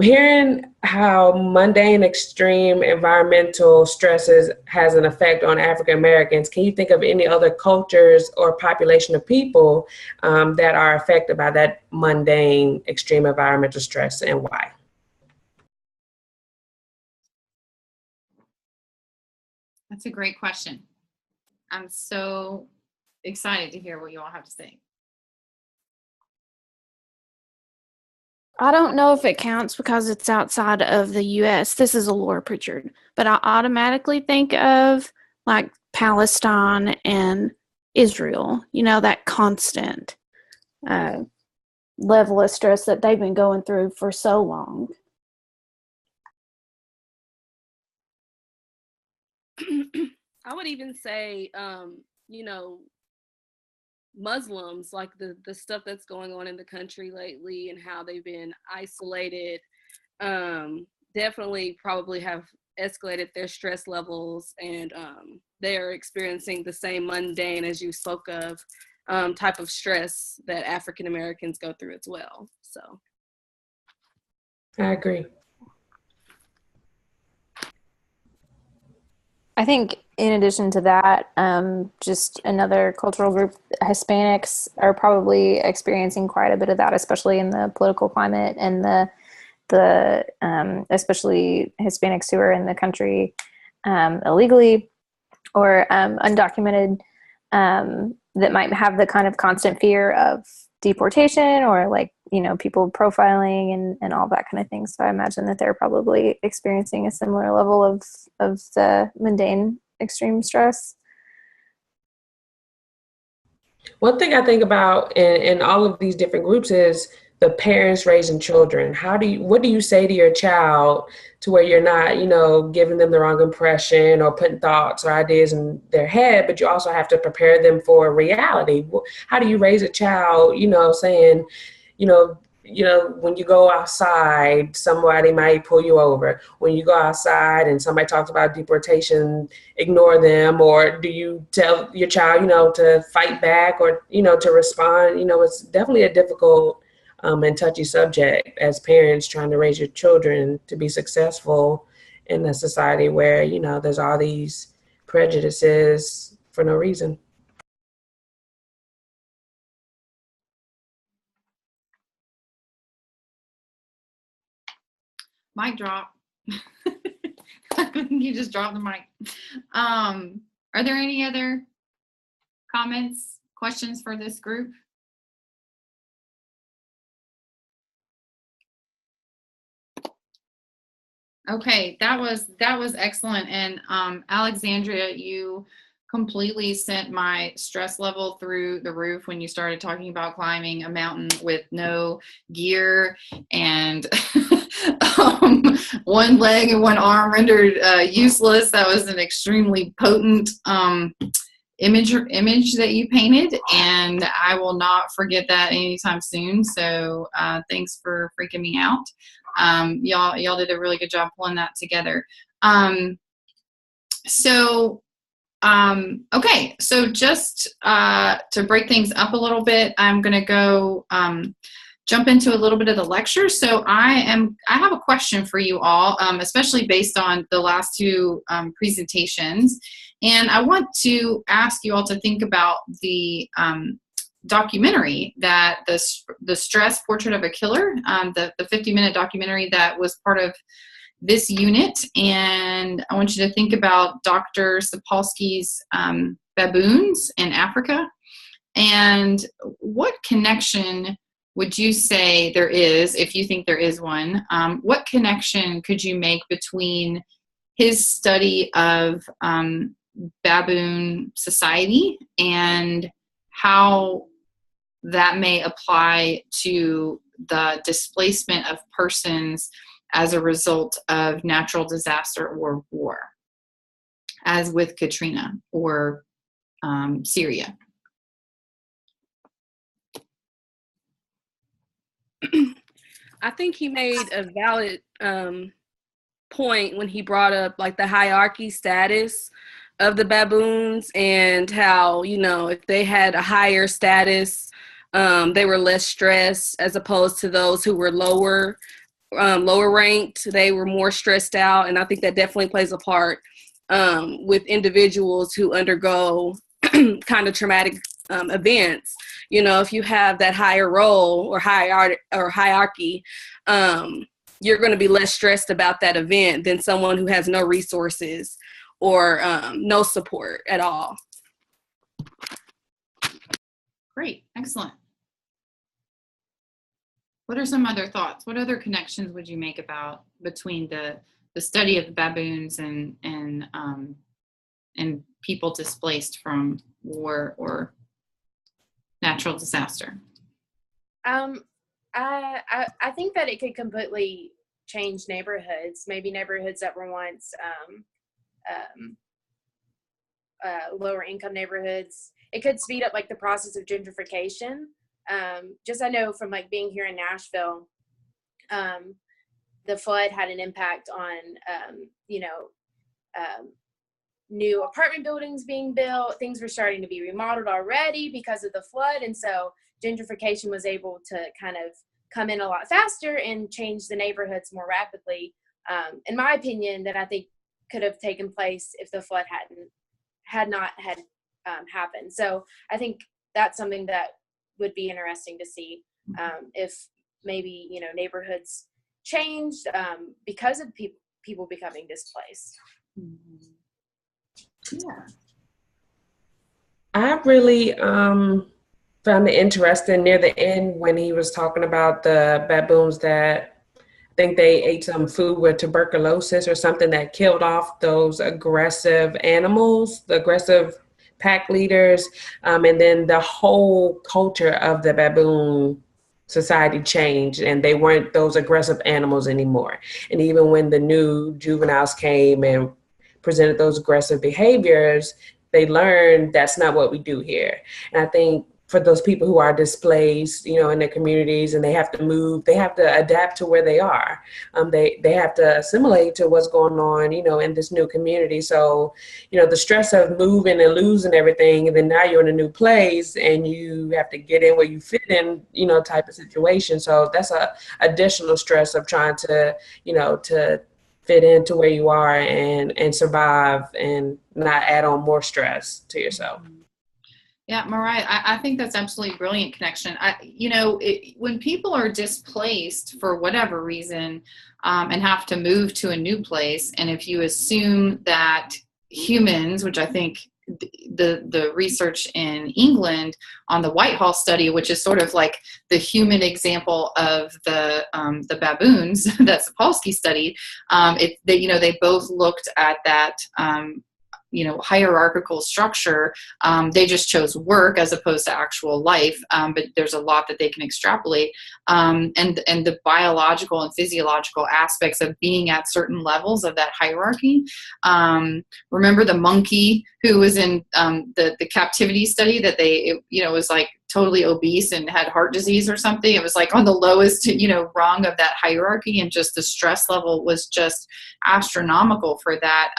hearing how mundane, extreme environmental stresses has an effect on African Americans, can you think of any other cultures or population of people that are affected by that mundane, extreme environmental stress, and why? That's a great question. I'm so excited to hear what you all have to say. I don't know if it counts because it's outside of the U.S. This is Laura Pritchard, but I automatically think of like Palestine and Israel, you know, that constant level of stress that they've been going through for so long. I would even say, you know, Muslims, like the stuff that's going on in the country lately and how they've been isolated, definitely probably have escalated their stress levels, and they're experiencing the same mundane, as you spoke of, type of stress that African Americans go through as well. So I agree. I think in addition to that, just another cultural group, Hispanics are probably experiencing quite a bit of that, especially in the political climate, and the especially Hispanics who are in the country illegally or undocumented, that might have the kind of constant fear of deportation or like people profiling and all that kind of thing. So I imagine that they're probably experiencing a similar level of the mundane extreme stress. One thing I think about in all of these different groups is the parents raising children. What do you say to your child to where you're not, giving them the wrong impression or putting thoughts or ideas in their head, but you also have to prepare them for reality? How do you raise a child, saying, when you go outside, somebody might pull you over. When you go outside and somebody talks about deportation, ignore them. Or do you tell your child, to fight back or, to respond? It's definitely a difficult and touchy subject as parents trying to raise your children to be successful in a society where, there's all these prejudices for no reason. Mic drop. You just dropped the mic. Are there any other comments, questions for this group? Okay, that was excellent. And Alexandria, you completely sent my stress level through the roof when you started talking about climbing a mountain with no gear and one leg and one arm rendered useless. That was an extremely potent image that you painted, and I will not forget that anytime soon. So thanks for freaking me out. Y'all did a really good job pulling that together. Okay, so just to break things up a little bit, I'm gonna go jump into a little bit of the lecture. So I have a question for you all, especially based on the last two presentations. And I want to ask you all to think about the documentary that the Stress Portrait of a Killer, the 50-minute documentary that was part of this unit. And I want you to think about Dr. Sapolsky's baboons in Africa. And what connection would you say there is, if you think there is one, what connection could you make between his study of baboon society and how that may apply to the displacement of persons as a result of natural disaster or war, as with Katrina or Syria? I think he made a valid point when he brought up like the hierarchy status of the baboons and how, if they had a higher status, they were less stressed as opposed to those who were lower ranked. They were more stressed out. And I think that definitely plays a part with individuals who undergo kind of traumatic events. If you have that higher role or hierarchy, you're going to be less stressed about that event than someone who has no resources or no support at all. Great, excellent. What are some other thoughts? What other connections would you make between the study of the baboons and people displaced from war or natural disaster? I think that it could completely change neighborhoods. Maybe neighborhoods that were once lower income neighborhoods. It could speed up like the process of gentrification. Just I know from like being here in Nashville, the flood had an impact on new apartment buildings being built. Things were starting to be remodeled already because of the flood, and so gentrification was able to kind of come in a lot faster and change the neighborhoods more rapidly. In my opinion, that I think could have taken place if the flood had not happened. So I think that's something that would be interesting to see if maybe neighborhoods changed because of people becoming displaced. Yeah. I really found it interesting near the end when he was talking about the baboons that I think they ate some food with tuberculosis or something that killed off those aggressive animals, the aggressive pack leaders, and then the whole culture of the baboon society changed, and they weren't those aggressive animals anymore. And even when the new juveniles came and presented those aggressive behaviors, they learned that's not what we do here. And I think for those people who are displaced, in their communities, and they have to move, they have to adapt to where they are. They have to assimilate to what's going on, in this new community. So, the stress of moving and losing everything, and then now you're in a new place and you have to get in where you fit in, type of situation. So that's a additional stress of trying to, to fit into where you are and survive and not add on more stress to yourself. Yeah, Mariah, I think that's absolutely brilliant connection. When people are displaced for whatever reason and have to move to a new place, and if you assume that humans, which I think the research in England on the Whitehall study, which is sort of like the human example of the baboons that Sapolsky studied, they both looked at that. Hierarchical structure. They just chose work as opposed to actual life, but there's a lot that they can extrapolate. And the biological and physiological aspects of being at certain levels of that hierarchy. Remember the monkey who was in the captivity study that was like totally obese and had heart disease or something. It was like on the lowest, rung of that hierarchy, and just the stress level was just astronomical for that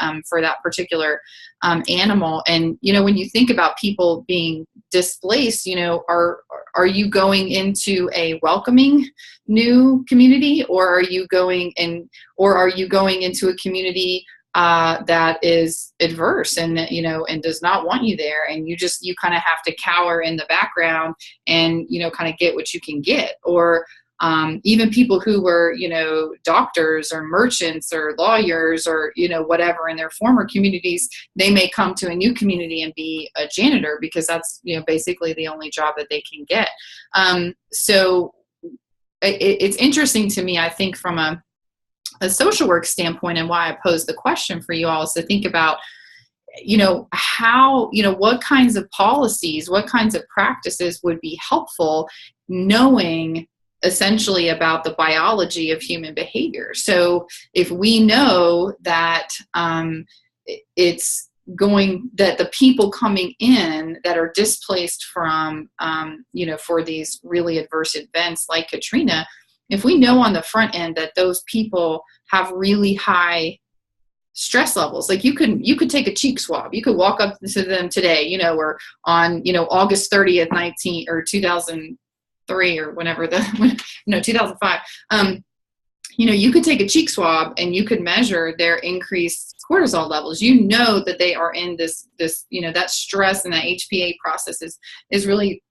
particular animal. And when you think about people being displaced, are you going into a welcoming new community, or are you going into a community that is adverse and does not want you there, and you kind of have to cower in the background and kind of get what you can get? Or even people who were doctors or merchants or lawyers or whatever in their former communities, they may come to a new community and be a janitor because that's basically the only job that they can get. So it's interesting to me, I think, from a social work standpoint, and why I posed the question for you all is to think about, how, what kinds of policies, what kinds of practices would be helpful, knowing essentially about the biology of human behavior. So if we know that that the people coming in that are displaced from, for these really adverse events like Katrina, if we know on the front end that those people have really high stress levels, like you could take a cheek swab, you could walk up to them today, or on, August 30th, 2003 or whenever 2005, you could take a cheek swab and you could measure their increased cortisol levels. That they are in this, that stress and that HPA process is really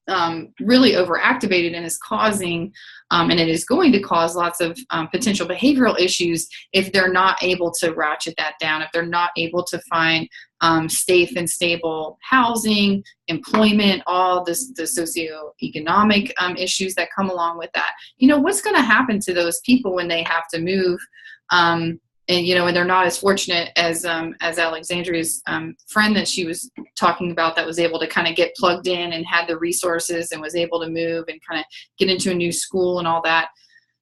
overactivated and is causing, and it is going to cause lots of potential behavioral issues if they're not able to ratchet that down, if they're not able to find safe and stable housing, employment, all the socioeconomic issues that come along with that. What's going to happen to those people when they have to move, and they're not as fortunate as Alexandria's friend that she was talking about, that was able to kind of get plugged in and had the resources and was able to move and kind of get into a new school and all that.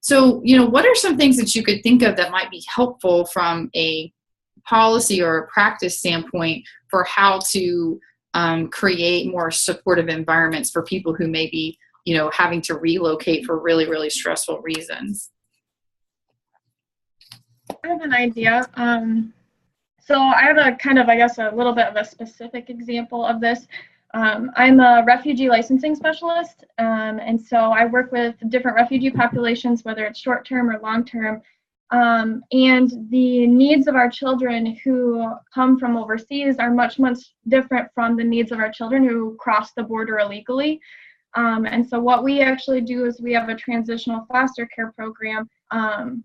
So, what are some things that you could think of that might be helpful from a policy or a practice standpoint for how to create more supportive environments for people who may be, having to relocate for really, really stressful reasons? I have an idea. So I have a little bit of a specific example of this. I'm a refugee licensing specialist, and so I work with different refugee populations, whether it's short-term or long-term, and the needs of our children who come from overseas are much, much different from the needs of our children who cross the border illegally. And so what we actually do is we have a transitional foster care program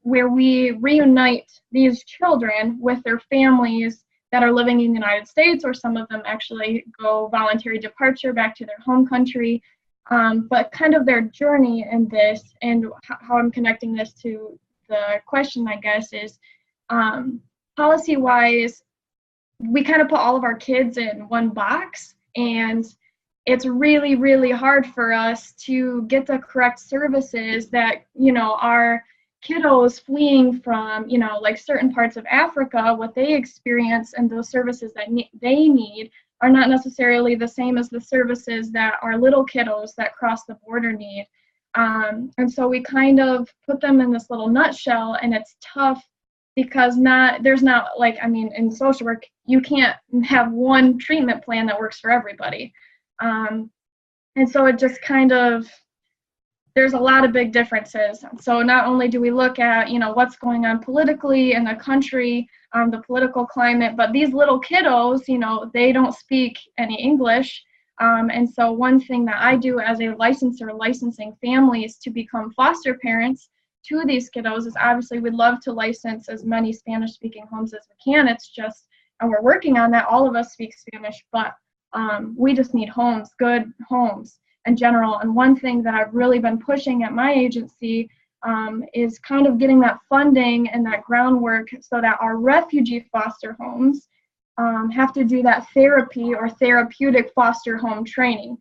where we reunite these children with their families that are living in the United States, or some of them actually go voluntary departure back to their home country. But kind of their journey in this, and how I'm connecting this to the question, I guess, is policy-wise, we kind of put all of our kids in one box, and it's really, really hard for us to get the correct services that, our kiddos fleeing from, like certain parts of Africa, what they experience and those services that they need are not necessarily the same as the services that our little kiddos that cross the border need. And so we kind of put them in this little nutshell, and it's tough because there's not like, in social work, you can't have one treatment plan that works for everybody. And so it just kind of, there's a lot of big differences. So not only do we look at, what's going on politically in the country, the political climate, but these little kiddos, they don't speak any English. And so one thing that I do as a licensor licensing families to become foster parents to these kiddos is obviously we'd love to license as many Spanish-speaking homes as we can. It's just, and we're working on that. All of us speak Spanish, but we just need homes, good homes in general. And one thing that I've really been pushing at my agency is kind of getting that funding and that groundwork so that our refugee foster homes have to do that therapy or therapeutic foster home training.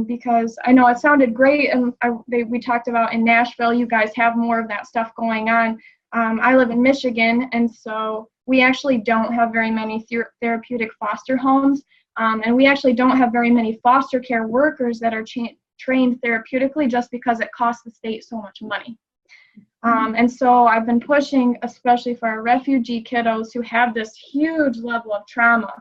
Because I know it sounded great, and we talked about in Nashville, you guys have more of that stuff going on. I live in Michigan, and so we actually don't have very many therapeutic foster homes. And we actually don't have very many foster care workers that are trained therapeutically, just because it costs the state so much money. And so I've been pushing, especially for our refugee kiddos who have this huge level of trauma.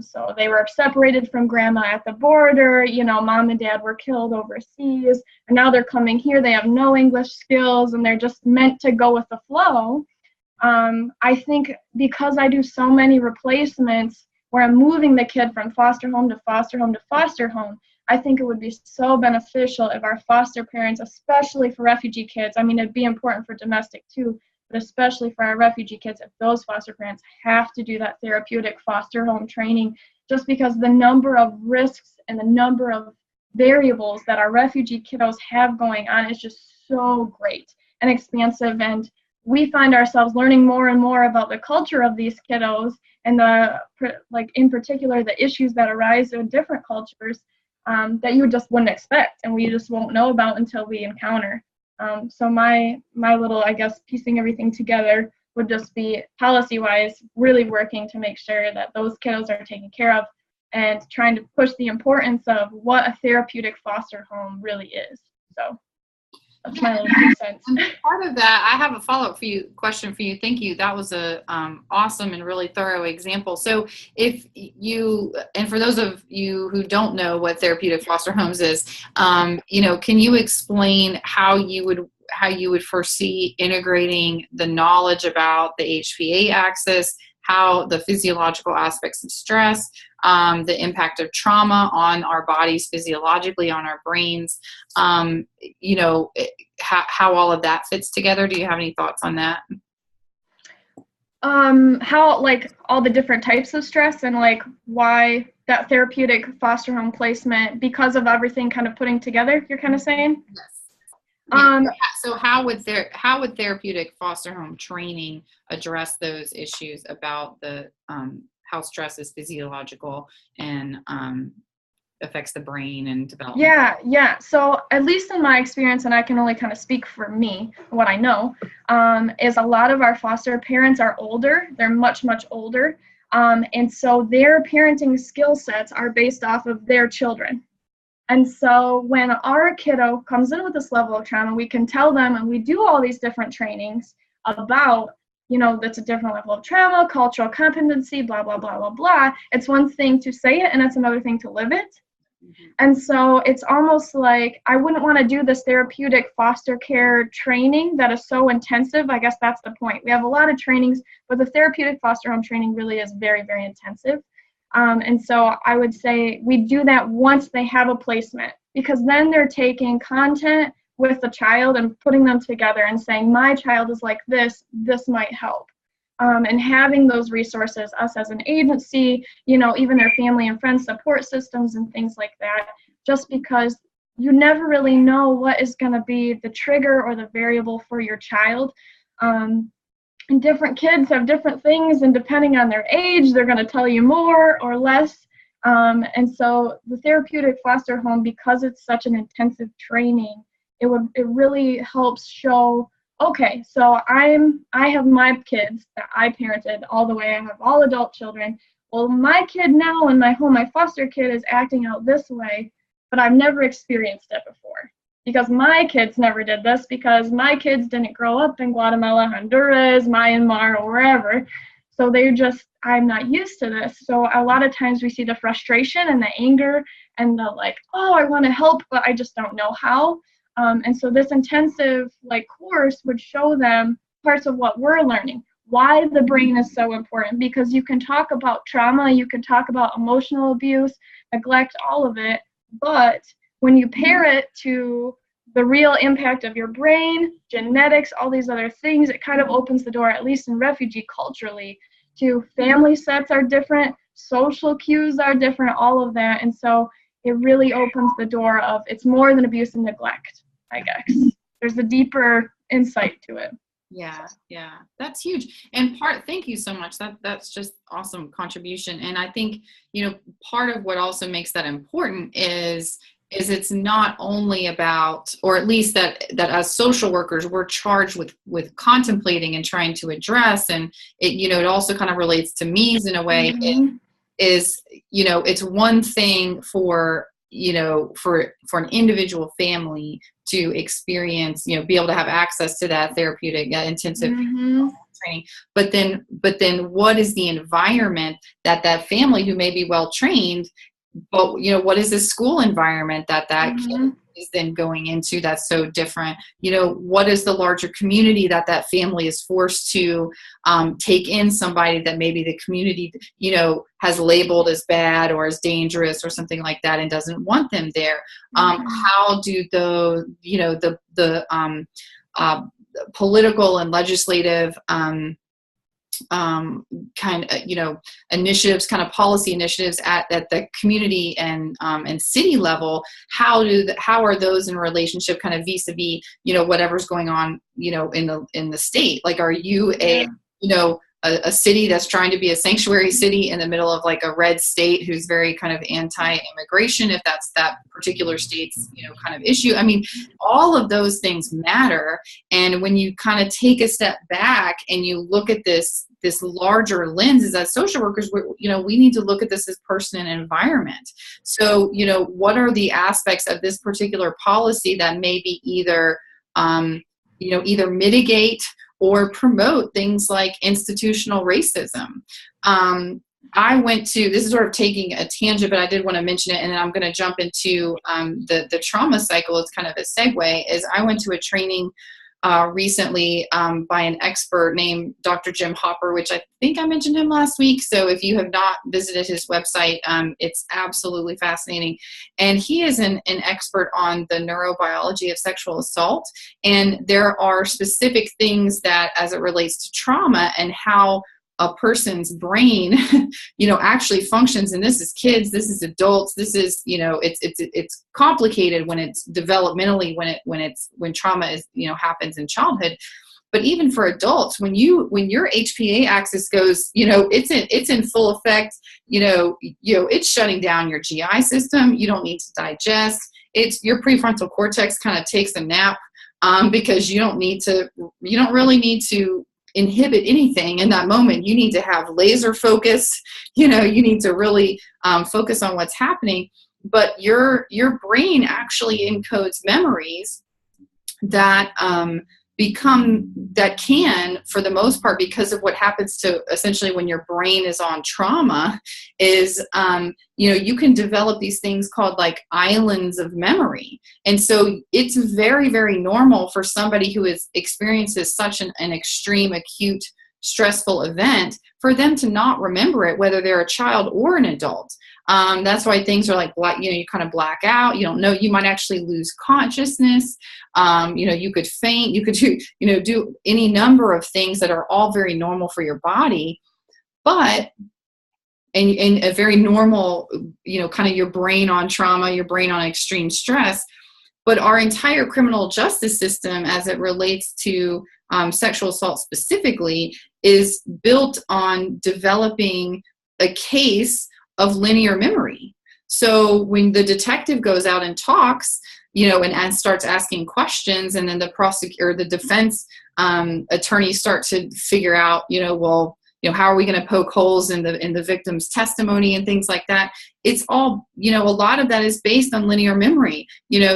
So they were separated from grandma at the border, mom and dad were killed overseas, and now they're coming here, they have no English skills, and they're just meant to go with the flow. I think because I do so many replacements where I'm moving the kid from foster home to foster home to foster home, I think it would be so beneficial if our foster parents, especially for refugee kids, it'd be important for domestic too, but especially for our refugee kids, if those foster parents have to do that therapeutic foster home training, just because the number of risks and the number of variables that our refugee kiddos have going on is just so great and expansive. And we find ourselves learning more and more about the culture of these kiddos, and in particular, the issues that arise in different cultures that you just wouldn't expect, and we just won't know about until we encounter. So my little, I guess, piecing everything together would just be policy-wise, really working to make sure that those kiddos are taken care of, and trying to push the importance of what a therapeutic foster home really is. So that's my little 2 cents. And part of that, I have a follow-up question for you. Thank you. That was a awesome and really thorough example. So if you, and for those of you who don't know what therapeutic foster homes is, can you explain how you would foresee integrating the knowledge about the HPA axis, how the physiological aspects of stress, the impact of trauma on our bodies physiologically, on our brains, how all of that fits together? Do you have any thoughts on that? How, all the different types of stress, and why that therapeutic foster home placement, because of everything kind of putting together, you're kind of saying? Yes. Yeah. So how would therapeutic foster home training address those issues about the how stress is physiological and affects the brain and development? Yeah. So at least in my experience, and I can only kind of speak for me, what I know, is a lot of our foster parents are older. They're much, much older. And so their parenting skill sets are based off of their children. And so when our kiddo comes in with this level of trauma, we can tell them, and we do all these different trainings about, that's a different level of trauma, cultural competency, blah, blah, blah, blah, blah. It's one thing to say it, and it's another thing to live it. Mm-hmm. And so it's almost like I wouldn't want to do this therapeutic foster care training that is so intensive. I guess that's the point. We have a lot of trainings, but the therapeutic foster home training really is very, very intensive. And so I would say we do that once they have a placement, because then they're taking content with the child and putting them together and saying, my child is like this might help. And having those resources, us as an agency, you know, even their family and friends support systems and things like that, just because you never really know what is going to be the trigger or the variable for your child. And different kids have different things, and depending on their age, they're going to tell you more or less. And so the therapeutic foster home, because it's such an intensive training, it really helps show, okay, so I have my kids that I parented all the way. I have all adult children. Well, my kid now in my home, my foster kid, is acting out this way, but I've never experienced it before because my kids never did this, because my kids didn't grow up in Guatemala, Honduras, Myanmar, or wherever. So I'm not used to this. So a lot of times we see the frustration and the anger and the like, oh, I want to help, but I just don't know how. And so this intensive course would show them parts of what we're learning, why the brain is so important, because you can talk about trauma, you can talk about emotional abuse, neglect, all of it, but when you pair it to the real impact of your brain, genetics, all these other things, it kind of opens the door, at least in refugee culturally, to family sets are different, social cues are different, all of that. And so it really opens the door of it's more than abuse and neglect, I guess. There's a deeper insight to it. Yeah, that's huge. And thank you so much. That's just awesome contribution. And I think, part of what also makes that important is it's not only about, or at least that as social workers, we're charged with contemplating and trying to address. And it also kind of relates to MEs in a way. Mm-hmm. It is, it's one thing for an individual family to experience, be able to have access to that therapeutic, intensive training. But then what is the environment that family, who may be well trained, but what is the school environment that kid is then going into that's so different? What is the larger community that family is forced to take in somebody that maybe the community has labeled as bad or as dangerous or something like that and doesn't want them there? How do the political and legislative initiatives, kind of policy initiatives at the community and city level, how are those in relationship kind of vis-a-vis whatever's going on in the state? Like, are you a city that's trying to be a sanctuary city in the middle of like a red state who's very kind of anti-immigration, if that's that particular state's kind of issue? I mean, all of those things matter. And when you kind of take a step back and you look at this larger lens, is that social workers, we need to look at this as person and environment. So what are the aspects of this particular policy that maybe either mitigate or promote things like institutional racism? I went to, this is sort of taking a tangent, but I did want to mention it, and then I'm going to jump into the trauma cycle as kind of a segue, is I went to a training recently by an expert named Dr. Jim Hopper, which I think I mentioned him last week. So if you have not visited his website, it's absolutely fascinating. And he is an expert on the neurobiology of sexual assault. And there are specific things that, as it relates to trauma and how a person's brain, actually functions. And this is kids, this is adults, this is, it's complicated when it's developmentally, when trauma is, happens in childhood. But even for adults, when your HPA axis goes, it's in full effect, it's shutting down your GI system. You don't need to digest. It's your prefrontal cortex kind of takes a nap because you don't really need to inhibit anything in that moment. You need to have laser focus. You need to really focus on what's happening. But your brain actually encodes memories that can, for the most part, because of what happens to essentially when your brain is on trauma, is you can develop these things called like islands of memory. And so it's very, very normal for somebody who experiences such an extreme, acute, stressful event for them to not remember it, whether they're a child or an adult. That's why things are like black, you kind of black out. You don't know, you might actually lose consciousness. You could faint, you could do any number of things that are all very normal for your body, but and a very normal, kind of your brain on trauma, your brain on extreme stress. But our entire criminal justice system, as it relates to sexual assault specifically, is built on developing a case of linear memory. So when the detective goes out and talks, and starts asking questions, and then the prosecutor, the defense attorneys start to figure out, how are we going to poke holes in the victim's testimony and things like that? It's all, a lot of that is based on linear memory.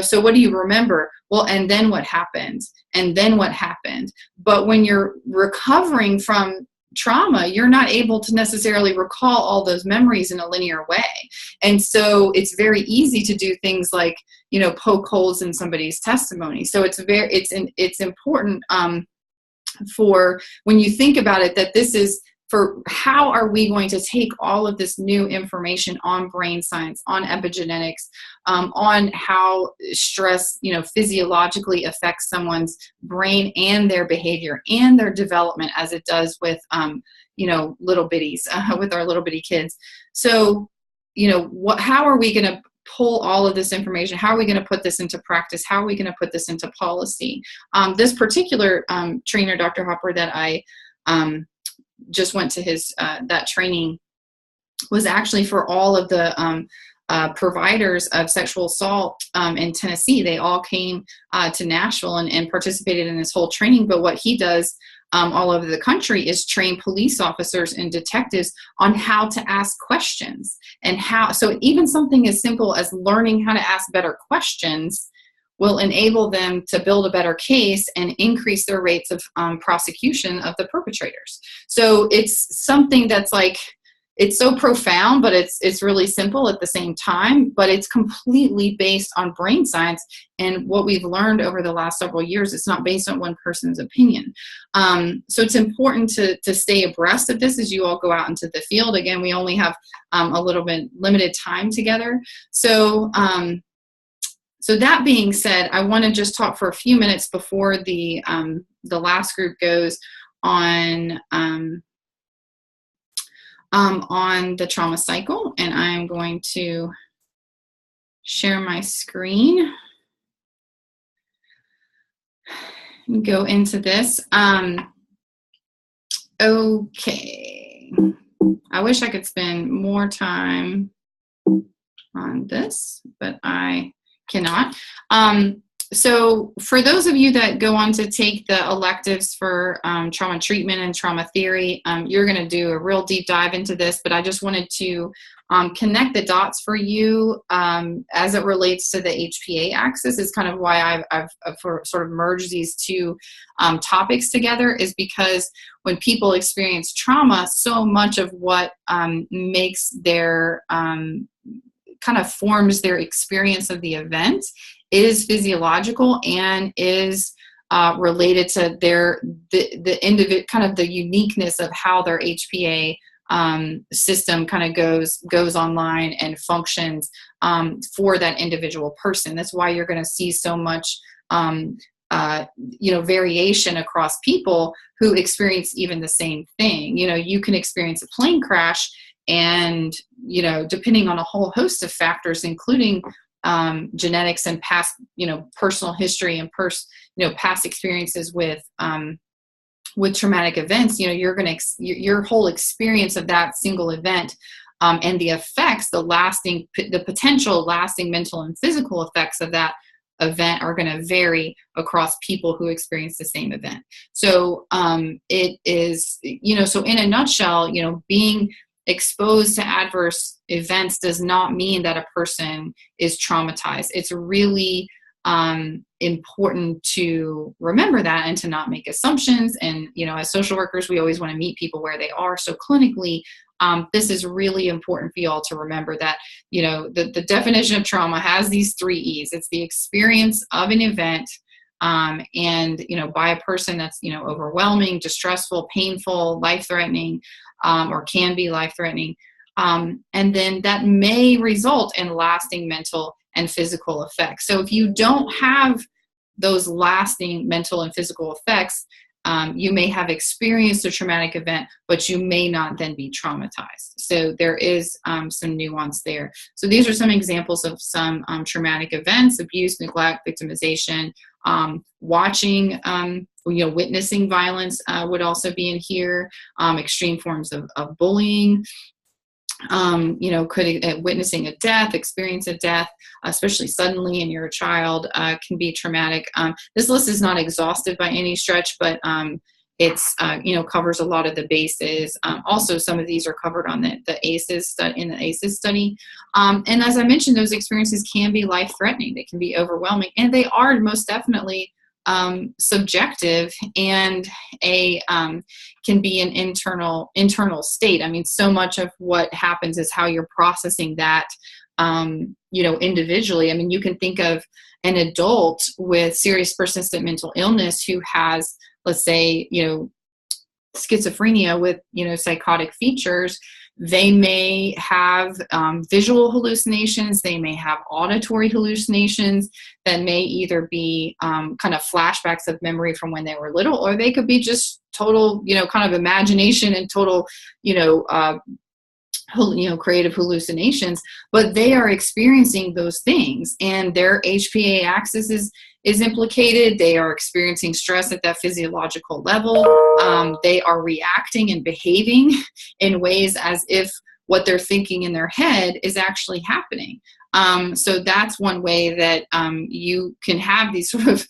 So what do you remember? Well, and then what happened? And then what happened? But when you're recovering from trauma, you're not able to necessarily recall all those memories in a linear way. And so it's very easy to do things like, poke holes in somebody's testimony. So it's important for when you think about it, that this is for how are we going to take all of this new information on brain science, on epigenetics, on how stress, physiologically affects someone's brain and their behavior and their development, as it does with, little bitties, with our little bitty kids. So, how are we going to pull all of this information? How are we going to put this into practice? How are we going to put this into policy? This particular trainer, Dr. Hopper, that I just went to his that training, was actually for all of the providers of sexual assault in Tennessee. They all came to Nashville and participated in this whole training. But what he does all over the country is train police officers and detectives on how to ask questions, and so even something as simple as learning how to ask better questions will enable them to build a better case and increase their rates of prosecution of the perpetrators. So it's something that's like, it's so profound, but it's really simple at the same time, but it's completely based on brain science and what we've learned over the last several years. It's not based on one person's opinion. So it's important to stay abreast of this as you all go out into the field. Again, we only have a little bit limited time together. So that being said, I want to just talk for a few minutes before the last group goes on the trauma cycle, and I'm going to share my screen and go into this. Okay, I wish I could spend more time on this, but I cannot. So for those of you that go on to take the electives for trauma treatment and trauma theory, you're going to do a real deep dive into this, but I just wanted to connect the dots for you as it relates to the HPA axis. Is kind of why I've sort of merged these two topics together, is because when people experience trauma, so much of what makes their kind of forms their experience of the event is physiological and is related to the individual, kind of the uniqueness of how their HPA system kind of goes online and functions for that individual person. That's why you're going to see so much variation across people who experience even the same thing. You can experience a plane crash, and depending on a whole host of factors, including genetics and past personal history and past experiences with traumatic events, your whole experience of that single event and the effects, the potential lasting mental and physical effects of that event are going to vary across people who experience the same event. So it is, so in a nutshell, being exposed to adverse events does not mean that a person is traumatized. It's really important to remember that and to not make assumptions. And, as social workers, we always want to meet people where they are. So clinically, this is really important for you all to remember that, the definition of trauma has these 3 E's. It's the experience of an event, and, by a person that's, overwhelming, distressful, painful, life-threatening, or can be life-threatening, And then that may result in lasting mental and physical effects. So if you don't have those lasting mental and physical effects, you may have experienced a traumatic event, but you may not then be traumatized. So there is some nuance there. So these are some examples of some traumatic events: abuse, neglect, victimization, watching, witnessing violence would also be in here, extreme forms of bullying, witnessing a death, experience a death, especially suddenly and you're a child, can be traumatic. This list is not exhaustive by any stretch, but it's covers a lot of the bases. Also, some of these are covered on the ACEs in the ACEs study. And as I mentioned, those experiences can be life-threatening. They can be overwhelming, and they are most definitely subjective, and can be an internal state. I mean, so much of what happens is how you're processing that, individually. I mean, you can think of an adult with serious persistent mental illness who has, let's say, schizophrenia with, psychotic features. They may have visual hallucinations. They may have auditory hallucinations that may either be kind of flashbacks of memory from when they were little, or they could be just total, kind of imagination and total, creative hallucinations. But they are experiencing those things, and their HPA axis is implicated. They are experiencing stress at that physiological level. They are reacting and behaving in ways as if what they're thinking in their head is actually happening. So that's one way that you can have these sort of,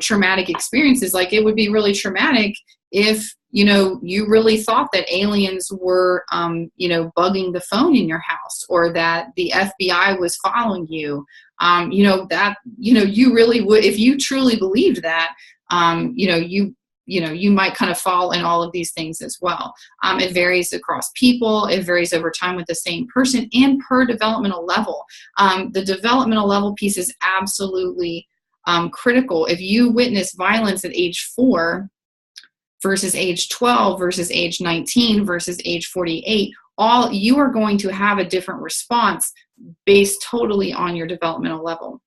traumatic experiences. Like, it would be really traumatic if, you really thought that aliens were, bugging the phone in your house, or that the FBI was following you. You really would, if you truly believed that, you might kind of fall in all of these things as well. It varies across people. It varies over time with the same person and per developmental level. The developmental level piece is absolutely critical. If you witness violence at age 4 versus age 12 versus age 19 versus age 48, you are going to have a different response based totally on your developmental level.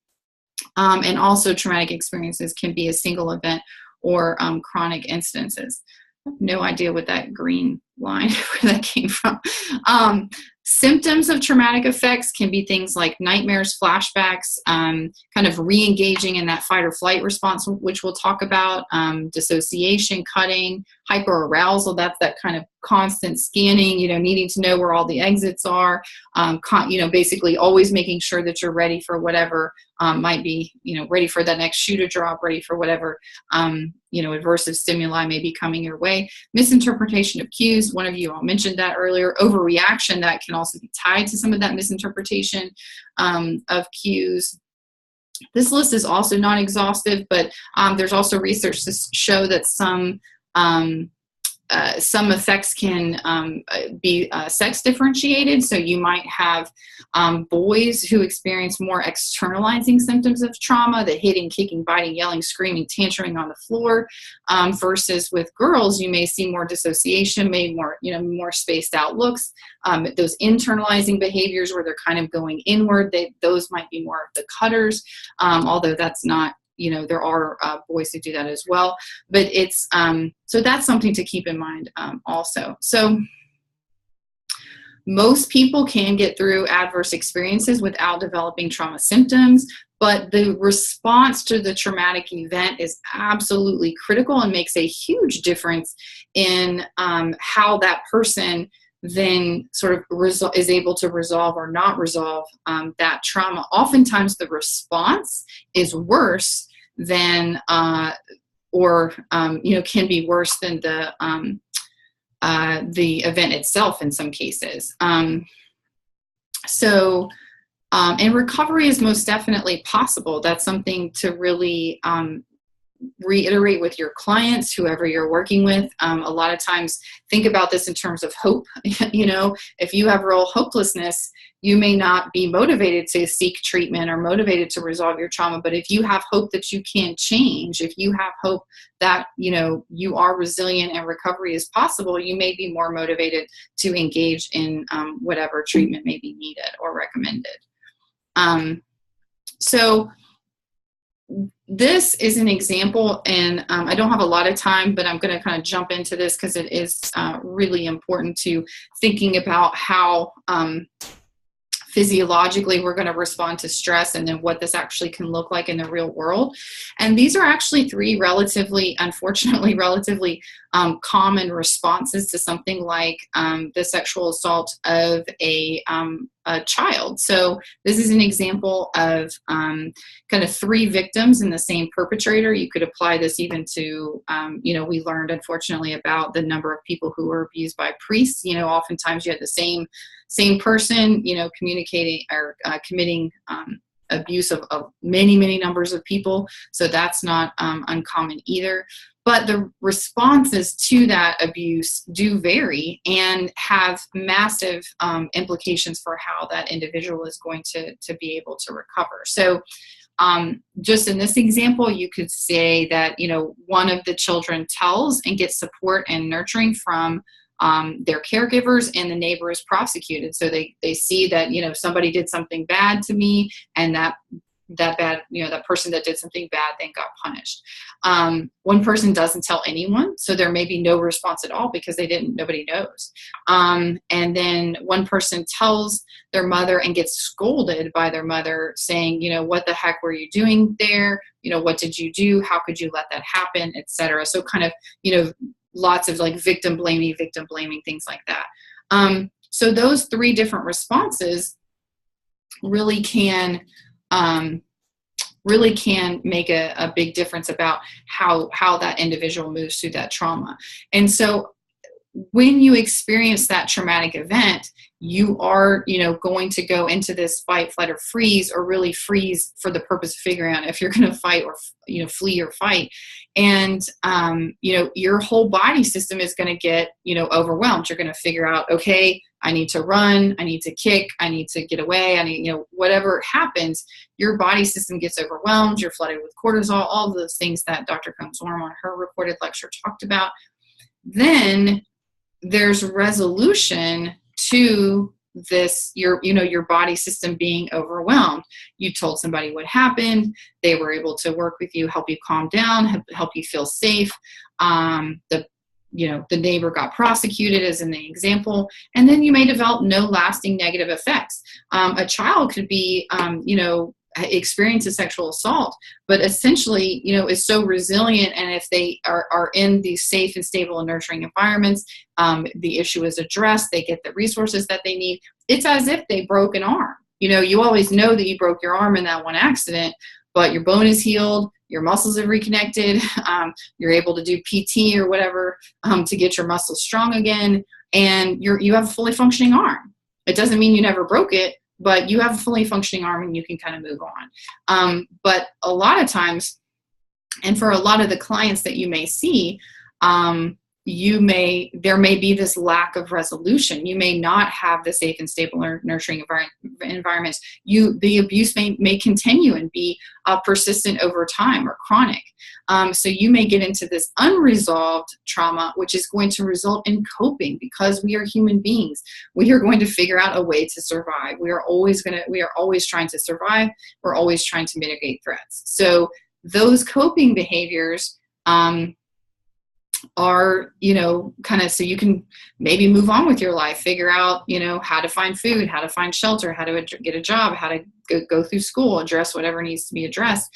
And also, traumatic experiences can be a single event or chronic incidences. I have no idea what that green line, where that came from. Symptoms of traumatic effects can be things like nightmares, flashbacks, kind of re-engaging in that fight or flight response, which we'll talk about, dissociation, cutting, hyperarousal. That's that kind of constant scanning, needing to know where all the exits are, basically always making sure that you're ready for whatever might be, ready for that next shoe to drop, ready for whatever, adversive stimuli may be coming your way. Misinterpretation of cues. One of you all mentioned that earlier. Overreaction, that can also be tied to some of that misinterpretation of cues. This list is also not exhaustive, but there's also research to show that some effects can be sex differentiated. So you might have boys who experience more externalizing symptoms of trauma, the hitting, kicking, biting, yelling, screaming, tantruming on the floor, versus with girls, you may see more dissociation, maybe more, more spaced out looks. Those internalizing behaviors where they're kind of going inward, those might be more of the cutters, although that's not, there are boys who do that as well. But it's, so that's something to keep in mind also. So most people can get through adverse experiences without developing trauma symptoms, but the response to the traumatic event is absolutely critical and makes a huge difference in how that person then sort of is able to resolve or not resolve that trauma. Oftentimes the response is worse than, can be worse than the event itself in some cases. And recovery is most definitely possible. That's something to really reiterate with your clients, whoever you're working with. A lot of times think about this in terms of hope. If you have real hopelessness, you may not be motivated to seek treatment or motivated to resolve your trauma. But if you have hope that you can change, if you have hope that, you are resilient and recovery is possible, you may be more motivated to engage in whatever treatment may be needed or recommended. So this is an example, and I don't have a lot of time, but I'm going to kind of jump into this because it is really important to thinking about how physiologically we're going to respond to stress, and then what this actually can look like in the real world. And these are actually three unfortunately relatively common responses to something like the sexual assault of a child. So this is an example of kind of three victims and the same perpetrator. You could apply this even to, we learned unfortunately about the number of people who were abused by priests. Oftentimes you had the same person, communicating or committing abuse of many numbers of people. So that's not uncommon either. But the responses to that abuse do vary and have massive implications for how that individual is going to be able to recover. So just in this example, you could say that, one of the children tells and gets support and nurturing from their caregivers, and the neighbor is prosecuted. So they see that, somebody did something bad to me, and that person that did something bad then got punished. One person doesn't tell anyone, so there may be no response at all because nobody knows. And then one person tells their mother and gets scolded by their mother, saying, what the heck were you doing there? What did you do? How could you let that happen, etc. So kind of, lots of like victim blaming, things like that. So those three different responses really can make a big difference about how that individual moves through that trauma. And so when you experience that traumatic event, you are, going to go into this fight, flight, or freeze, or really freeze for the purpose of figuring out if you're going to fight or, flee or fight. And, your whole body system is going to get, overwhelmed. You're going to figure out, okay, I need to run, I need to kick, I need to get away, I need, whatever happens, your body system gets overwhelmed, you're flooded with cortisol, all of those things that Dr. Combs-Warm on her recorded lecture talked about. Then there's resolution to this, your body system being overwhelmed. You told somebody what happened. They were able to work with you, help you calm down, help you feel safe. The neighbor got prosecuted, as in the example, and then you may develop no lasting negative effects. A child could be, experience a sexual assault, but essentially, is so resilient. And if they are in these safe and stable and nurturing environments, the issue is addressed, they get the resources that they need. It's as if they broke an arm. You always know that you broke your arm in that one accident, but your bone is healed, your muscles have reconnected, you're able to do PT or whatever to get your muscles strong again, and you have a fully functioning arm. It doesn't mean you never broke it, but you have a fully functioning arm and you can kind of move on. But a lot of times, and for a lot of the clients that you may see, there may be this lack of resolution. You may not have the safe and stable nurturing environments. The abuse may continue and be persistent over time or chronic. So you may get into this unresolved trauma, which is going to result in coping, because we are human beings. We are going to figure out a way to survive. We are always trying to survive. We're always trying to mitigate threats. So those coping behaviors, are, kind of, so you can maybe move on with your life, figure out, how to find food, how to find shelter, how to get a job, how to go through school, address whatever needs to be addressed,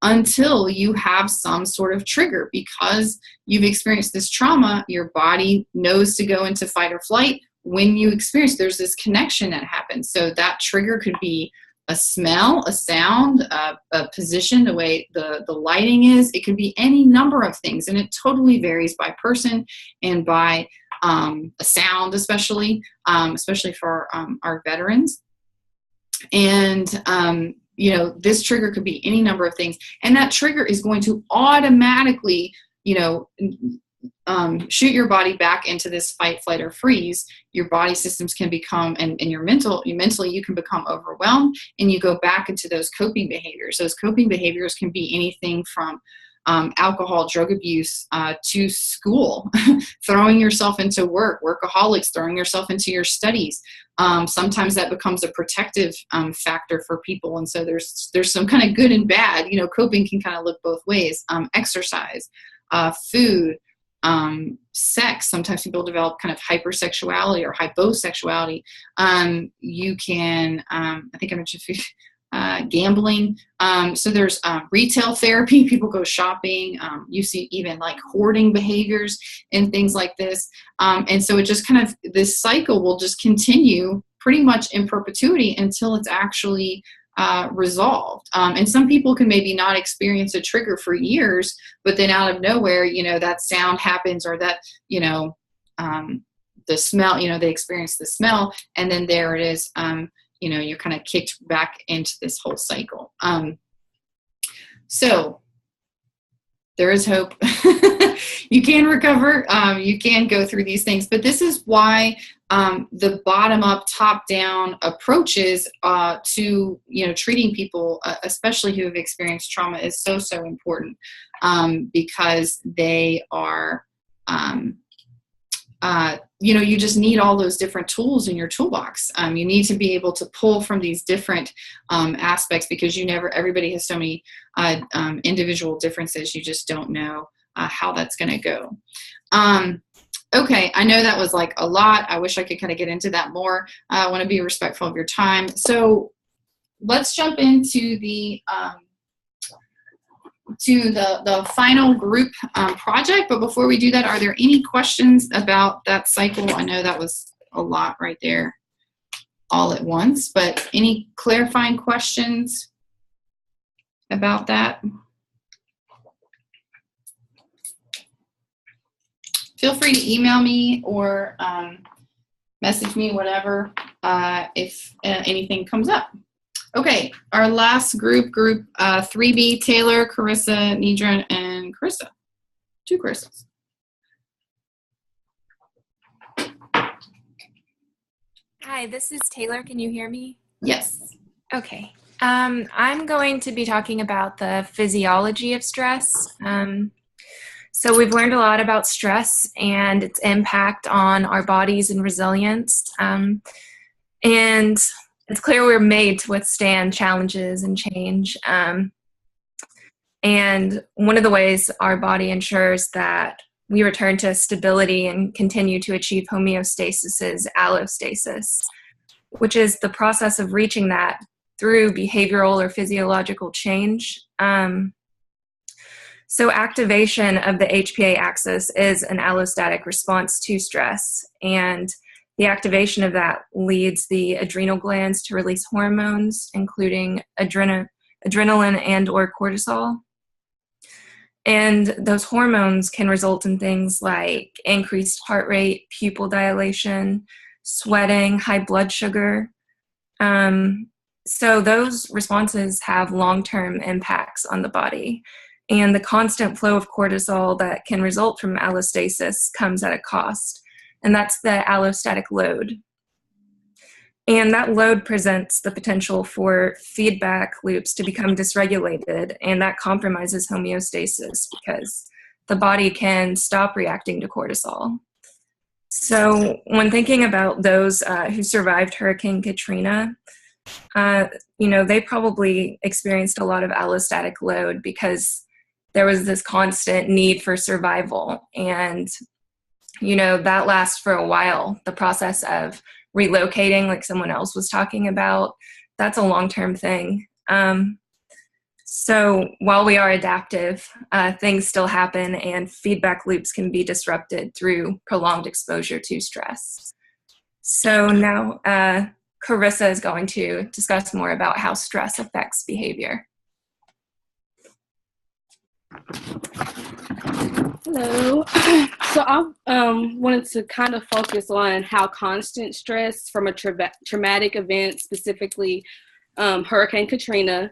until you have some sort of trigger. Because you've experienced this trauma, your body knows to go into fight or flight. When you experience, there's this connection that happens. So that trigger could be a smell, a sound, a position, the way the lighting is. It could be any number of things, and it totally varies by person and by a sound, especially for our veterans. And this trigger could be any number of things. And that trigger is going to automatically, shoot your body back into this fight, flight, or freeze. Your body systems can become, and mentally you can become overwhelmed, and you go back into those coping behaviors. Those coping behaviors can be anything from alcohol, drug abuse, to school, throwing yourself into work, workaholics, throwing yourself into your studies. Sometimes that becomes a protective factor for people. And so there's some kind of good and bad. Coping can kind of look both ways. Exercise, food, sex. Sometimes people develop kind of hypersexuality or hyposexuality. You can, I think I mentioned food, gambling. So there's retail therapy. People go shopping. You see even like hoarding behaviors and things like this. And so it just kind of, this cycle will just continue pretty much in perpetuity until it's actually resolved. And some people can maybe not experience a trigger for years, but then out of nowhere, that sound happens, or that, the smell, they experience the smell, and then there it is. You're kind of kicked back into this whole cycle. So there is hope. You can recover. You can go through these things, but this is why the bottom-up, top-down approaches to treating people, especially who have experienced trauma, is so important, because they are. You just need all those different tools in your toolbox. You need to be able to pull from these different aspects, because everybody has so many individual differences. You just don't know how that's going to go. Okay, I know that was like a lot. I wish I could kind of get into that more. I want to be respectful of your time. So let's jump into the final group project. But before we do that, are there any questions about that cycle? I know that was a lot right there all at once, but any clarifying questions about that? Feel free to email me or message me, whatever, if anything comes up. Okay, our last group 3B, Taylor, Carissa, Nidra, and Carissa. 2 Carissas. Hi, this is Taylor. Can you hear me? Yes. Okay. I'm going to be talking about the physiology of stress. So we've learned a lot about stress and its impact on our bodies and resilience. And it's clear we're made to withstand challenges and change. And one of the ways our body ensures that we return to stability and continue to achieve homeostasis is allostasis, which is the process of reaching that through behavioral or physiological change. So activation of the HPA axis is an allostatic response to stress, and the activation of that leads the adrenal glands to release hormones, including adrenaline and or cortisol. And those hormones can result in things like increased heart rate, pupil dilation, sweating, high blood sugar. So those responses have long-term impacts on the body. And the constant flow of cortisol that can result from allostasis comes at a cost. And that's the allostatic load. And that load presents the potential for feedback loops to become dysregulated, and that compromises homeostasis because the body can stop reacting to cortisol. So when thinking about those who survived Hurricane Katrina, they probably experienced a lot of allostatic load because there was this constant need for survival. And, that lasts for a while. The process of relocating, like someone else was talking about, that's a long-term thing. So while we are adaptive, things still happen, and feedback loops can be disrupted through prolonged exposure to stress. So now Carissa is going to discuss more about how stress affects behavior. Hello. So I wanted to kind of focus on how constant stress from a traumatic event, specifically Hurricane Katrina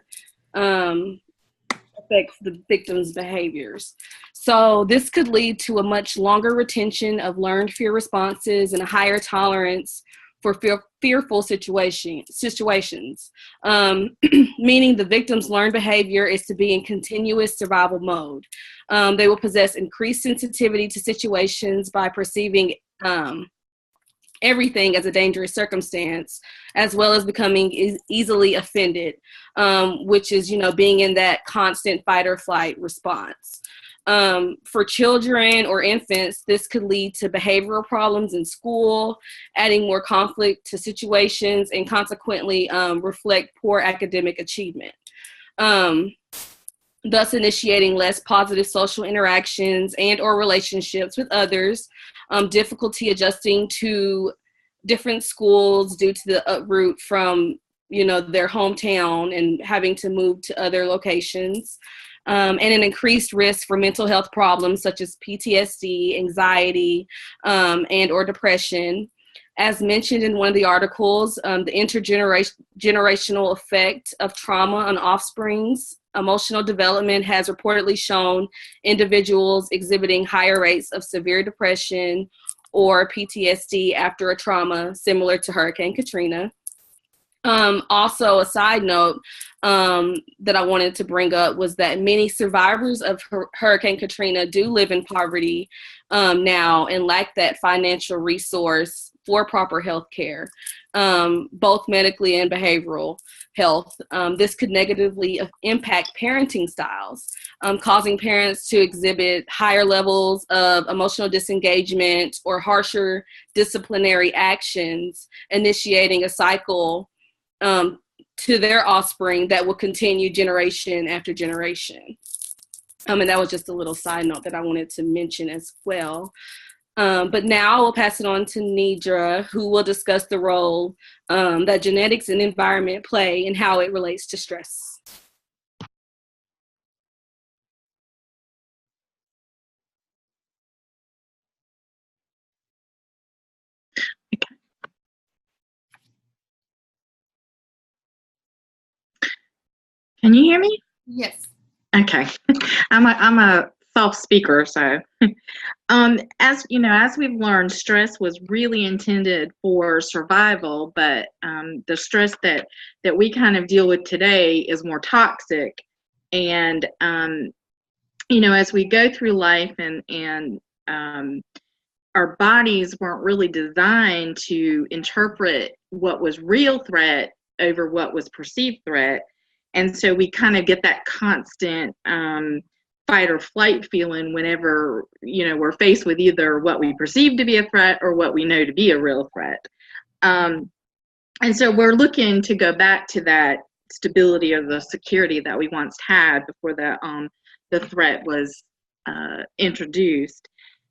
affects the victim's behaviors. So this could lead to a much longer retention of learned fear responses and a higher tolerance for fearful situations, meaning the victim's learned behavior is to be in continuous survival mode. They will possess increased sensitivity to situations by perceiving everything as a dangerous circumstance, as well as becoming easily offended, which is, being in that constant fight or flight response. For children or infants, this could lead to behavioral problems in school, adding more conflict to situations, and consequently reflect poor academic achievement. Thus initiating less positive social interactions and or relationships with others, difficulty adjusting to different schools due to the uproot from, their hometown and having to move to other locations, and an increased risk for mental health problems such as PTSD, anxiety, and or depression. As mentioned in one of the articles, the intergenerational effect of trauma on offspring's emotional development has reportedly shown individuals exhibiting higher rates of severe depression or PTSD after a trauma similar to Hurricane Katrina. Also, a side note that I wanted to bring up was that many survivors of Hurricane Katrina do live in poverty now and lack that financial resource for proper health care, both medically and behavioral health. This could negatively impact parenting styles, causing parents to exhibit higher levels of emotional disengagement or harsher disciplinary actions, initiating a cycle to their offspring that will continue generation after generation. And that was just a little side note that I wanted to mention as well. But now I will pass it on to Nidra, who will discuss the role that genetics and environment play and how it relates to stress. Can you hear me? Yes. Okay. I'm a soft speaker, so as you know, as we've learned, stress was really intended for survival, but the stress that we kind of deal with today is more toxic. And as we go through life and our bodies weren't really designed to interpret what was real threat over what was perceived threat. And so we kind of get that constant fight or flight feeling whenever, we're faced with either what we perceive to be a threat or what we know to be a real threat. And so we're looking to go back to that stability or the security that we once had before the threat was introduced.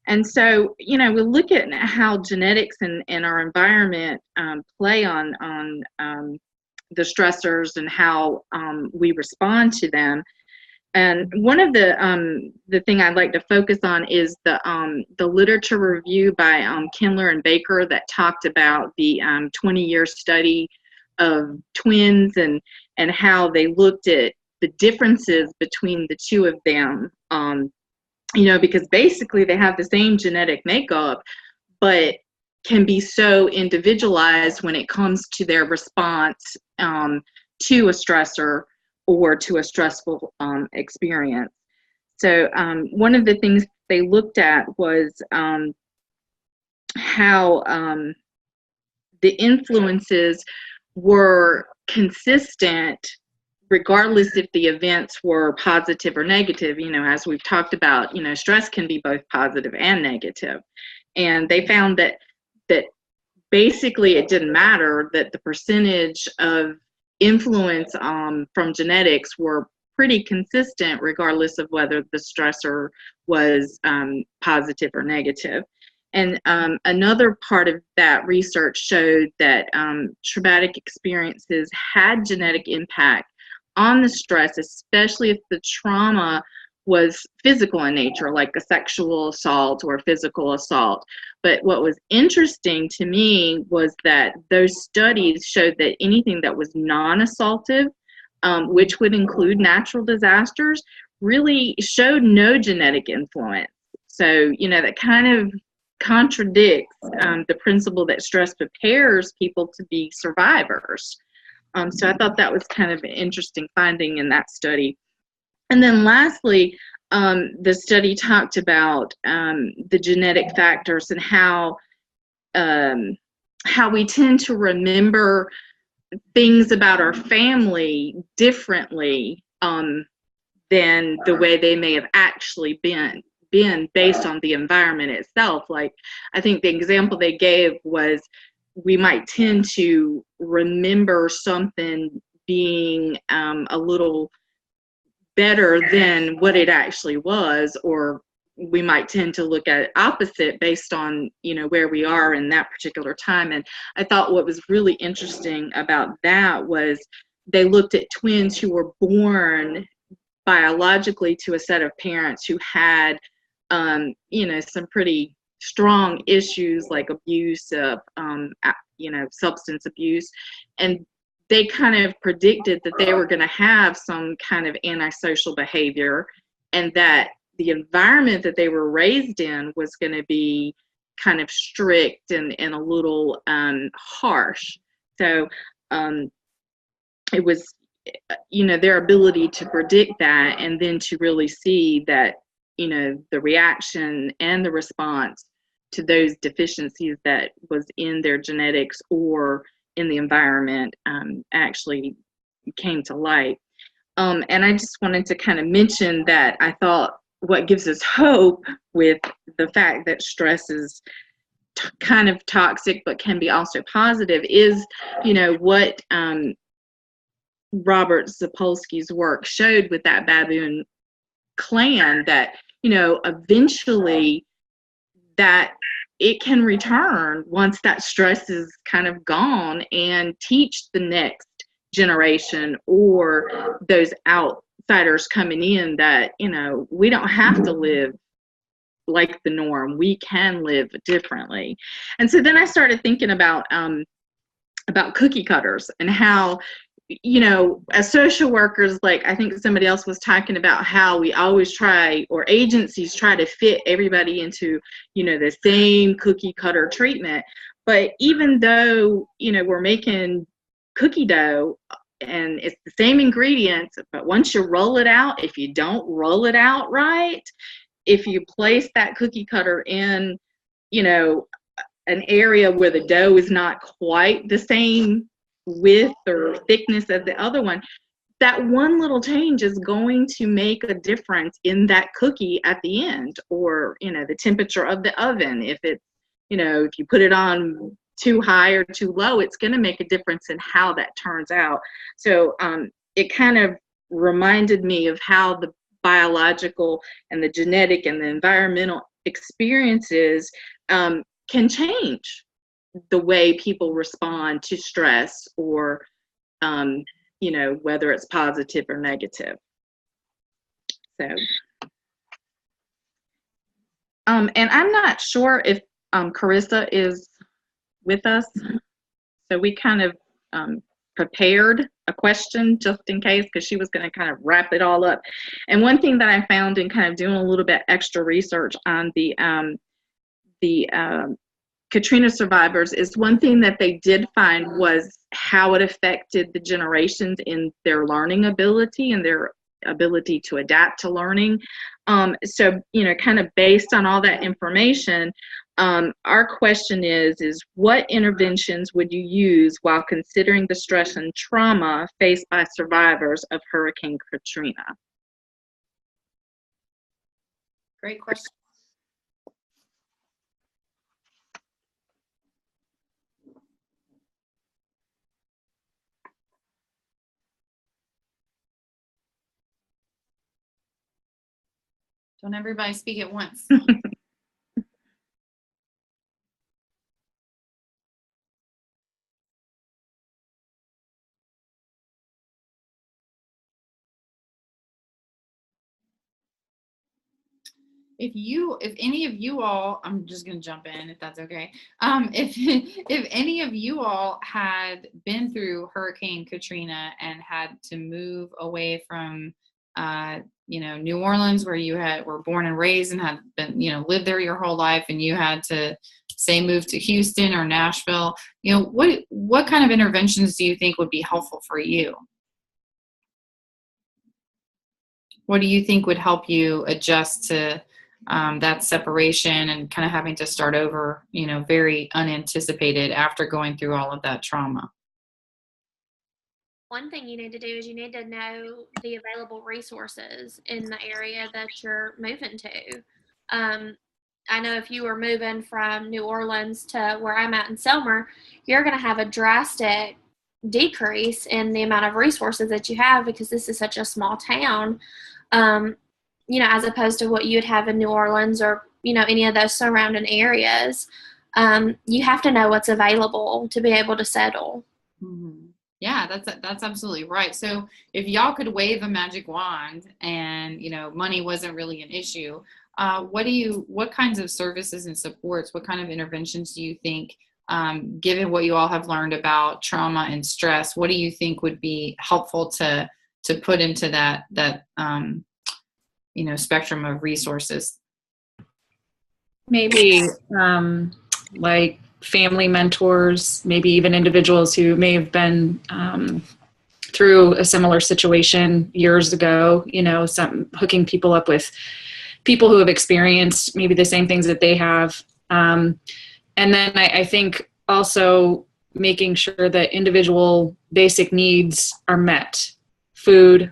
And so, we look at how genetics and our environment play on the stressors and how we respond to them. And one of the thing I'd like to focus on is the literature review by Kindler and Baker that talked about the 20-year study of twins and how they looked at the differences between the two of them. Because basically they have the same genetic makeup, but can be so individualized when it comes to their response to a stressor or to a stressful experience. So one of the things they looked at was how the influences were consistent regardless if the events were positive or negative. As we've talked about, stress can be both positive and negative. And they found that basically it didn't matter, that the percentage of influence from genetics were pretty consistent regardless of whether the stressor was positive or negative. And another part of that research showed that traumatic experiences had genetic impact on the stress, especially if the trauma was physical in nature, like a sexual assault or physical assault. But what was interesting to me was that those studies showed that anything that was non-assaultive, which would include natural disasters, really showed no genetic influence. So, that kind of contradicts the principle that stress prepares people to be survivors. So I thought that was kind of an interesting finding in that study. And then lastly, the study talked about the genetic factors and how we tend to remember things about our family differently than the way they may have actually been based on the environment itself. Like, I think the example they gave was we might tend to remember something being a little better than what it actually was, or we might tend to look at it opposite based on where we are in that particular time. And I thought what was really interesting about that was they looked at twins who were born biologically to a set of parents who had some pretty strong issues like abuse of substance abuse, and they kind of predicted that they were going to have some kind of antisocial behavior, and that the environment that they were raised in was going to be kind of strict and a little harsh. So it was their ability to predict that, and then to really see that the reaction and the response to those deficiencies that was in their genetics or in the environment actually came to light. And I just wanted to kind of mention that I thought what gives us hope with the fact that stress is kind of toxic but can be also positive is what Robert Sapolsky's work showed with that baboon clan, that eventually that it can return once that stress is kind of gone, and teach the next generation or those outsiders coming in that we don't have to live like the norm, we can live differently. And so then I started thinking about cookie cutters, and how as social workers, like I think somebody else was talking about how we always try, or agencies try to fit everybody into, the same cookie cutter treatment. But even though, we're making cookie dough and it's the same ingredients, but once you roll it out, if you don't roll it out right, if you place that cookie cutter in, an area where the dough is not quite the same width or thickness as the other one, that one little change is going to make a difference in that cookie at the end, or the temperature of the oven. If it's if you put it on too high or too low, it's going to make a difference in how that turns out. So it kind of reminded me of how the biological and the genetic and the environmental experiences can change the way people respond to stress, or whether it's positive or negative. So and I'm not sure if Carissa is with us, so we kind of prepared a question just in case, because she was going to kind of wrap it all up. And one thing that I found in kind of doing a little bit extra research on the Katrina survivors is, one thing that they did find was how it affected the generations in their learning ability and their ability to adapt to learning. So, kind of based on all that information, our question is what interventions would you use while considering the stress and trauma faced by survivors of Hurricane Katrina? Great question. Don't everybody speak at once. if any of you all, I'm just going to jump in if that's okay. If any of you all had been through Hurricane Katrina and had to move away from, New Orleans, where you were born and raised and had been, lived there your whole life, and you had to say move to Houston or Nashville, what kind of interventions do you think would be helpful for you? What do you think would help you adjust to that separation and kind of having to start over, very unanticipated after going through all of that trauma? One thing you need to do is you need to know the available resources in the area that you're moving to. I know if you were moving from New Orleans to where I'm at in Selmer, you're going to have a drastic decrease in the amount of resources that you have because this is such a small town. As opposed to what you'd have in New Orleans or, any of those surrounding areas. You have to know what's available to be able to settle. Mm-hmm. Yeah, that's absolutely right. So if y'all could wave a magic wand and, money wasn't really an issue, what kinds of services and supports, what kind of interventions do you think, given what you all have learned about trauma and stress, what do you think would be helpful to put into that spectrum of resources? Maybe like family mentors, maybe even individuals who may have been through a similar situation years ago, hooking people up with people who have experienced maybe the same things that they have. And then I think also making sure that individual basic needs are met. Food,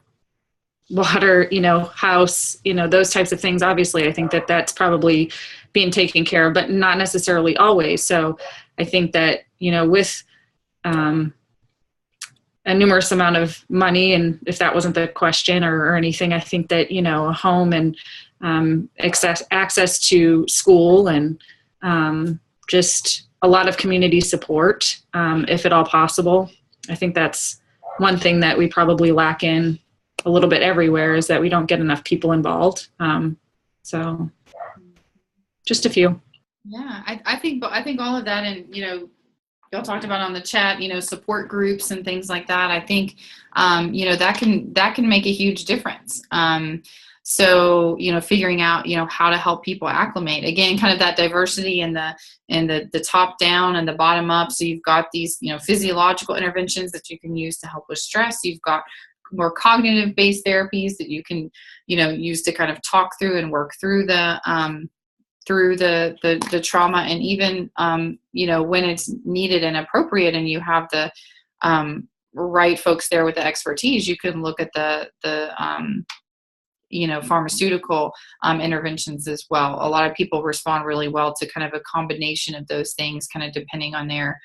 water, house, those types of things. Obviously, I think that that's probably being taken care of, but not necessarily always. So I think that, with a numerous amount of money, and if that wasn't the question or anything, I think that, a home and access to school and just a lot of community support, if at all possible. I think that's one thing that we probably lack in a little bit everywhere, is that we don't get enough people involved. So just a few. Yeah, I think all of that, and y'all talked about on the chat, support groups and things like that. I think that can make a huge difference. So figuring out how to help people acclimate, again, kind of that diversity in the top down and the bottom up. So you've got these physiological interventions that you can use to help with stress. You've got more cognitive based therapies that you can use to kind of talk through and work through the trauma, and even when it's needed and appropriate and you have the right folks there with the expertise, you can look at the pharmaceutical interventions as well. A lot of people respond really well to kind of a combination of those things, kind of depending on their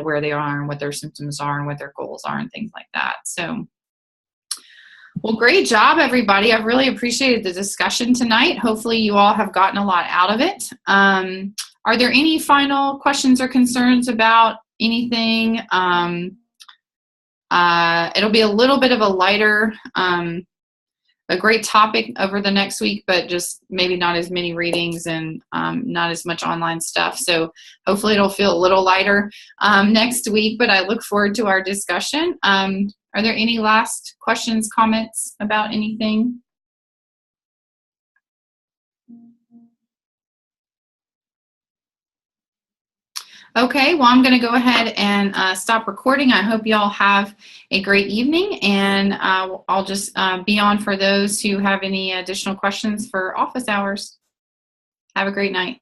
where they are and what their symptoms are and what their goals are and things like that. So well, great job, everybody. I've really appreciated the discussion tonight. Hopefully you all have gotten a lot out of it. Are there any final questions or concerns about anything? It'll be a little bit of a lighter, a great topic over the next week, but just maybe not as many readings and not as much online stuff. So hopefully it'll feel a little lighter next week, but I look forward to our discussion. Are there any last questions, comments about anything? Okay, well, I'm going to go ahead and stop recording. I hope you all have a great evening, and I'll just be on for those who have any additional questions for office hours. Have a great night.